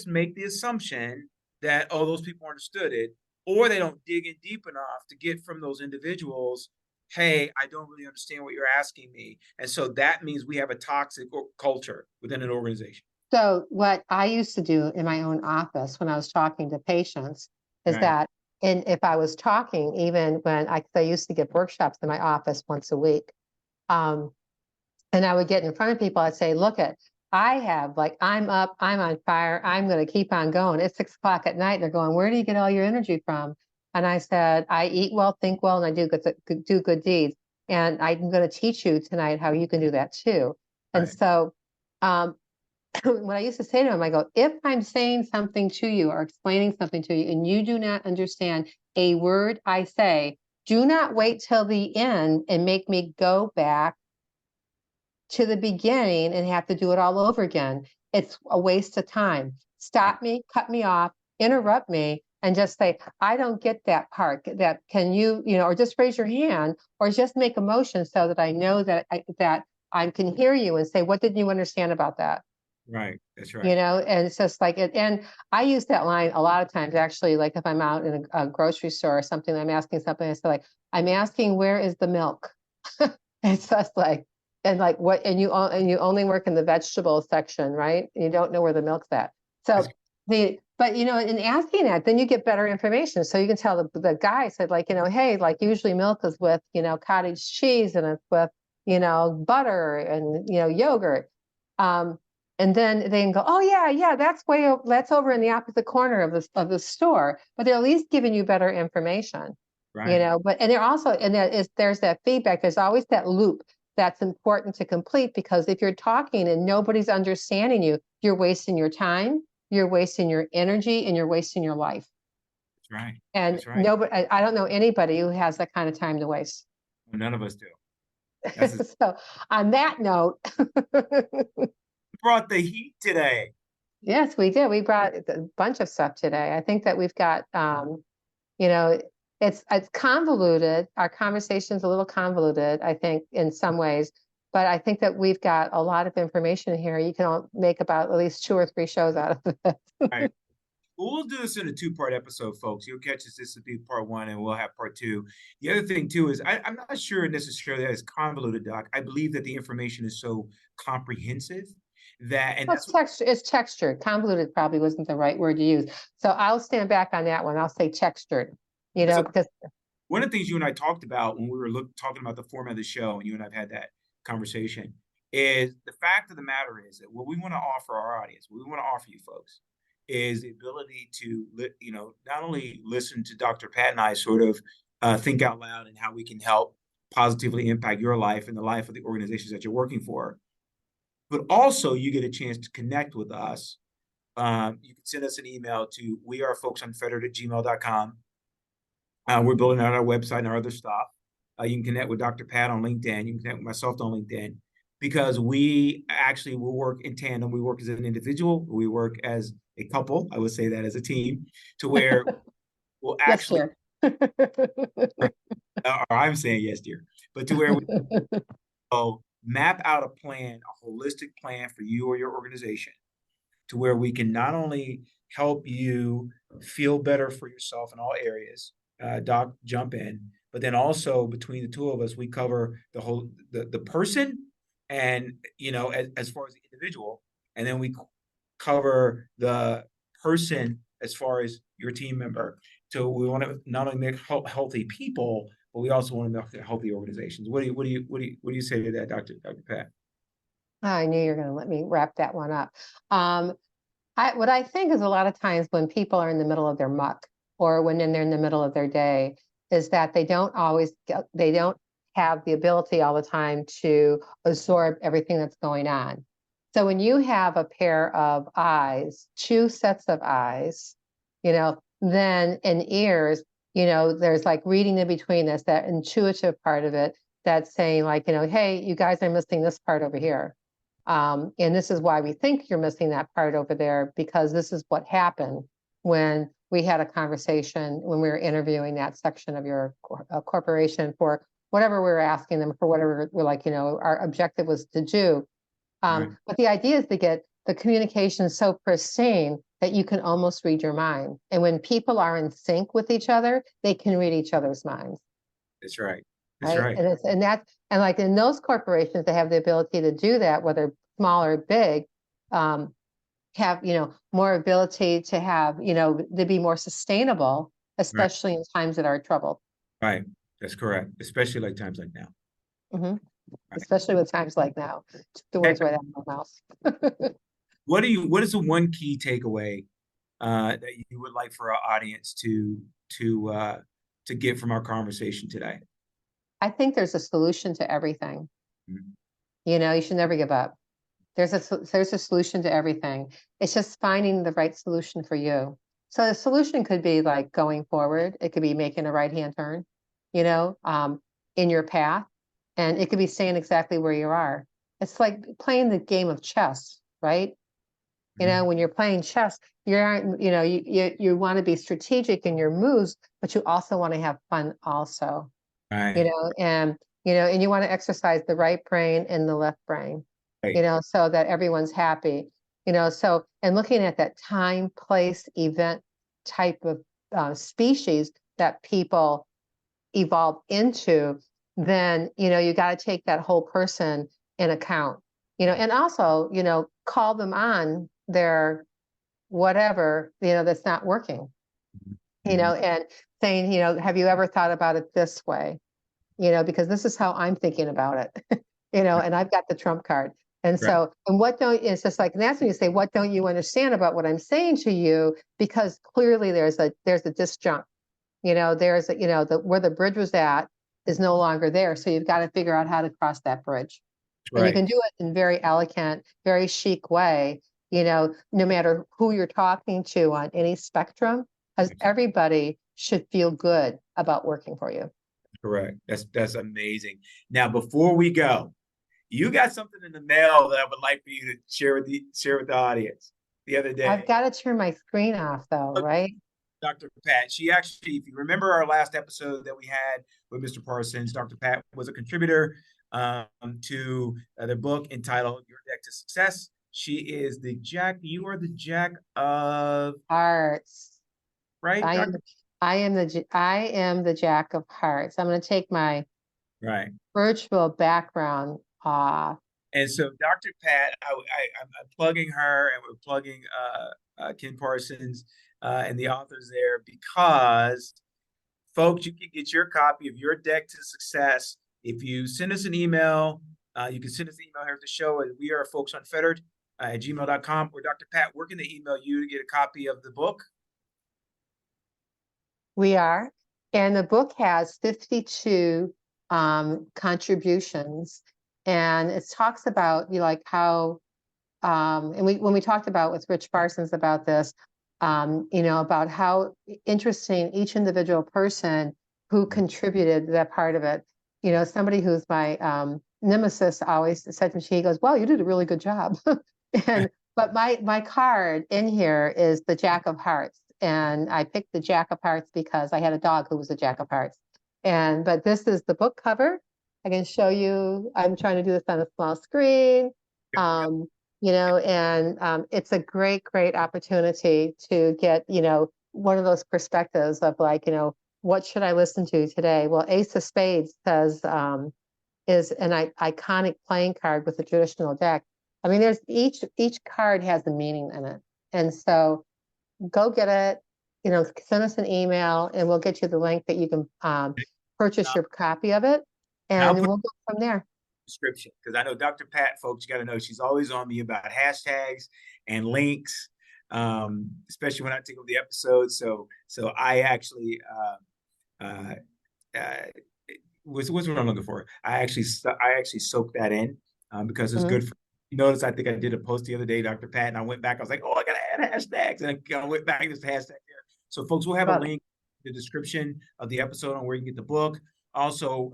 make the assumption that those people understood it, or they don't dig in deep enough to get from those individuals, hey, I don't really understand what you're asking me. And so that means we have a toxic culture within an organization. So what I used to do in my own office when I was talking to patients is Right. that, and if I was talking, even when I used to give workshops in my office once a week, um, and I would get in front of people, I'd say, look I'm up, I'm on fire, I'm going to keep on going. It's 6 o'clock at night. And they're going, where do you get all your energy from? And I said, I eat well, think well, and I do good deeds. And I'm going to teach you tonight how you can do that too. And Right. so, what I used to say to him, I go, if I'm saying something to you or explaining something to you and you do not understand a word I say, do not wait till the end and make me go back to the beginning and have to do it all over again. It's a waste of time. Right. Stop me, cut me off, interrupt me, and just say, I don't get that part. That can you, or just raise your hand or just make a motion so that I know that I can hear you and say, what didn't you understand about that? Right. That's right. And it's just like it. And I use that line a lot of times, actually, like if I'm out in a grocery store or something, I'm asking something, I say like, I'm asking, where is the milk? It's just like, and like what, and you only work in the vegetable section, right? You don't know where the milk's at. That's So but in asking that, then you get better information. So you can tell the guy said like, hey, like usually milk is with, cottage cheese and it's with, butter and, yogurt. And then they can go, oh yeah, that's over in the opposite corner of the store, but they're at least giving you better information, right. and they're also, and there's that feedback. There's always that loop that's important to complete because if you're talking and nobody's understanding you, you're wasting your time, you're wasting your energy, and you're wasting your life. That's right. And That's right. nobody, I don't know anybody who has that kind of time to waste. None of us do. That's So on that note, brought the heat today. yes, we did. We brought a bunch of stuff today. I think that we've got, you know, it's convoluted. Our conversation's a little convoluted, I think, in some ways. but I think that we've got a lot of information here. You can make about at least 2 or 3 shows out of it. All right. Well, we'll do this in a two-part episode, folks. You'll catch us. This will be part one, and we'll have part two. The other thing, too, is I'm not sure necessarily that it's convoluted, Doc. I believe that the information is so comprehensive that, and Well, that's it's textured. Convoluted probably wasn't the right word to use. So I'll stand back on that one. I'll say textured, because because one of the things you and I talked about when we were talking about the format of the show, and you and I've had that conversation, is the fact of the matter is that what we want to offer our audience, what we want to offer you folks, is the ability to, not only listen to Dr. Pat and I sort of think out loud and how we can help positively impact your life and the life of the organizations that you're working for, but also you get a chance to connect with us. You can send us an email to wearefolksunfettered@gmail.com. We're building out our website and our other stuff. You can connect with Dr. Pat on LinkedIn. You can connect with myself on LinkedIn because we actually will work in tandem. We work as an individual. We work as a couple. I would say that as a team to where we'll yes, actually, dear. or I'm saying yes, dear, but to where we will map out a plan, a holistic plan for you or your organization to where we can not only help you feel better for yourself in all areas. Doc, jump in. But then also between the two of us, we cover the person and as far as the individual, and then we cover the person as far as your team member. So we want to not only make healthy people, but we also want to make healthy organizations. What do you say to that, Dr. Pat? I knew you were going to let me wrap that one up. What I think is a lot of times when people are in the middle of their muck or when they're in the middle of their day is that they don't have the ability all the time to absorb everything that's going on. So when you have a pair of eyes, 2 sets of eyes, then in ears, there's like reading in between this, that intuitive part of it that's saying like, hey, you guys are missing this part over here. And this is why we think you're missing that part over there, because this is what happened when we had a conversation when we were interviewing that section of your corporation for whatever we were asking them for, whatever we're like, our objective was to do. Right. But the idea is to get the communication so pristine that you can almost read your mind. And when people are in sync with each other, they can read each other's minds. That's right. That's Right. right. And like in those corporations that have the ability to do that, whether small or big, have, more ability to have, to be more sustainable, Right. especially in times that are troubled. Right. That's correct. Especially like times like now. hmm Right. Especially with times like now. Took the words right out of my mouth. What is the one key takeaway that you would like for our audience to get from our conversation today? I think there's a solution to everything. Mhm. You should never give up. There's a solution to everything. It's just finding the right solution for you. So the solution could be like going forward. It could be making a right-hand turn, in your path. And it could be staying exactly where you are. It's like playing the game of chess, right? When you're playing chess, you aren't, you want to be strategic in your moves, but you also want to have fun also, Right. and you want to exercise the right brain and the left brain, Right. so that everyone's happy, and looking at that time, place, event type of species that people evolve into, then, you got to take that whole person in account, and also, call them on their whatever, that's not working, Mhm. and saying, have you ever thought about it this way? Because this is how I'm thinking about it, and I've got the trump card. And Right. so, and it's just like, and that's when you say, what don't you understand about what I'm saying to you? Because clearly there's a disjunct, where the bridge was at is no longer there. So you've got to figure out how to cross that bridge. And you Right. can do it in very elegant, very chic way, no matter who you're talking to on any spectrum, because everybody should feel good about working for you. Correct. That's amazing. Now, before we go, you got something in the mail that I would like for you to share with the audience the other I've day. got to turn my screen off though, right? Dr. Pat, she actually, if you remember our last episode that we had with Mr. Parsons, Dr. Pat was a contributor to the book entitled Your Deck to Success. She is the Jack. You are the Jack of, Hearts. right, I am, Doctor? I am the Jack of Hearts. I'm going to take my Right. virtual background off. And so Dr. Pat, I'm plugging her, and we're plugging Ken Parsons and the authors there because, folks, you can get your copy of Your Deck to Success if you send us an email. You can send us an email here at the show at we are folks unfettered at gmail.com, or Dr. Pat, we're going to email you to get a copy of the book. We are. And the book has 52 contributions. And it talks about like how and when we talked about with Rich Parsons about this, about how interesting each individual person who contributed that part of it. Somebody who's my nemesis always said to me, he goes, "Well, you did a really good job." But my card in here is the Jack of Hearts, and I picked the Jack of Hearts because I had a dog who was a Jack of Hearts. But this is the book cover. I can show you. I'm trying to do this on a small screen. Um, it's a great opportunity to get, one of those perspectives of like, what should I listen to today? Well, Ace of Spades says, is an iconic playing card with a traditional deck. I mean, there's each card has a meaning in it. And so go get it, send us an email and we'll get you the link that you can purchase your copy of it. And I'll And put we'll go from there. description, because I know Dr. Pat, folks, you got to know she's always on me about hashtags and links, especially when I take over the episodes. So I actually uh, what's what I'm looking for. I actually soak that in because it's Mhm. good for. You notice, I think I did a post the other day, Dr. Pat, and I went back. I was like, oh, I gotta add hashtags, and I went back to this hashtag there. So, folks, we'll have a Love it. link in the description of the episode on where you can get the book. Also,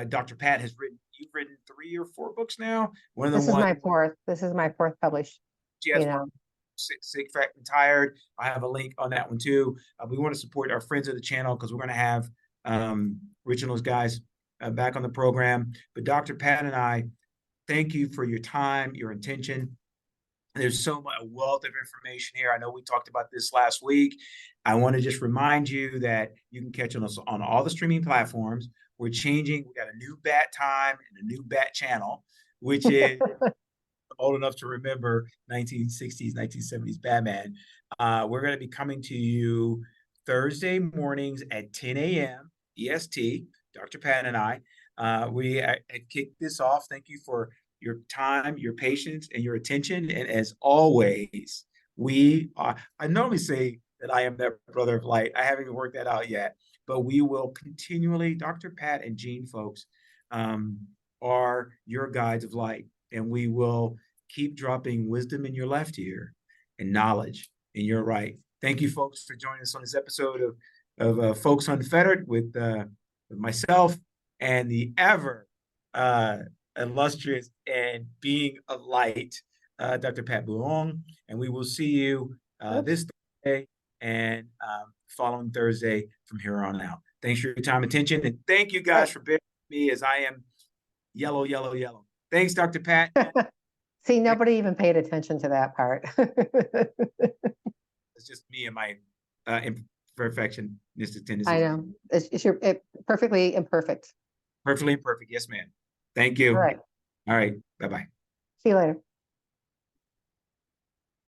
Dr. Pat has written. You've written 3 or 4 books now. One of them This is was my fourth. This is my fourth published, she you has one, know. Sick, Fat, and Tired. I have a link on that one too. We want to support our friends of the channel because we're going to have Rich and those guys back on the program. But Dr. Pat and I thank you for your time, your intention. There's so much a wealth of information here. I know we talked about this last week. I want to just remind you that you can catch us on all the streaming platforms. We're changing. We got a new bat time and a new bat channel, which is old enough to remember 1960s, 1970s Batman. We're going to be coming to you Thursday mornings at 10 a.m. EST, Dr. Pat and I. We kicked this off. Thank you for your time, your patience, and your attention. And as always, I normally say that I am that brother of light. I haven't even worked that out yet, but we will continually, Dr. Pat and Gene, folks, are your guides of light. And we will keep dropping wisdom in your left ear and knowledge in your right. Thank you, folks, for joining us on this episode of Folks Unfettered with myself and the ever illustrious and being a light, Dr. Pat Boulong. And we will see you this Thursday and following Thursday from here on out. Thanks for your time and attention. And thank you guys for being with me as I am yellow, yellow, yellow. Thanks, Dr. Pat. See, nobody even paid attention to that part. It's just me and my imperfectionistic I tendencies. know. It's perfectly imperfect. Perfectly imperfect. Yes, ma'am. Thank All you. right. All right. Bye-bye. See you later.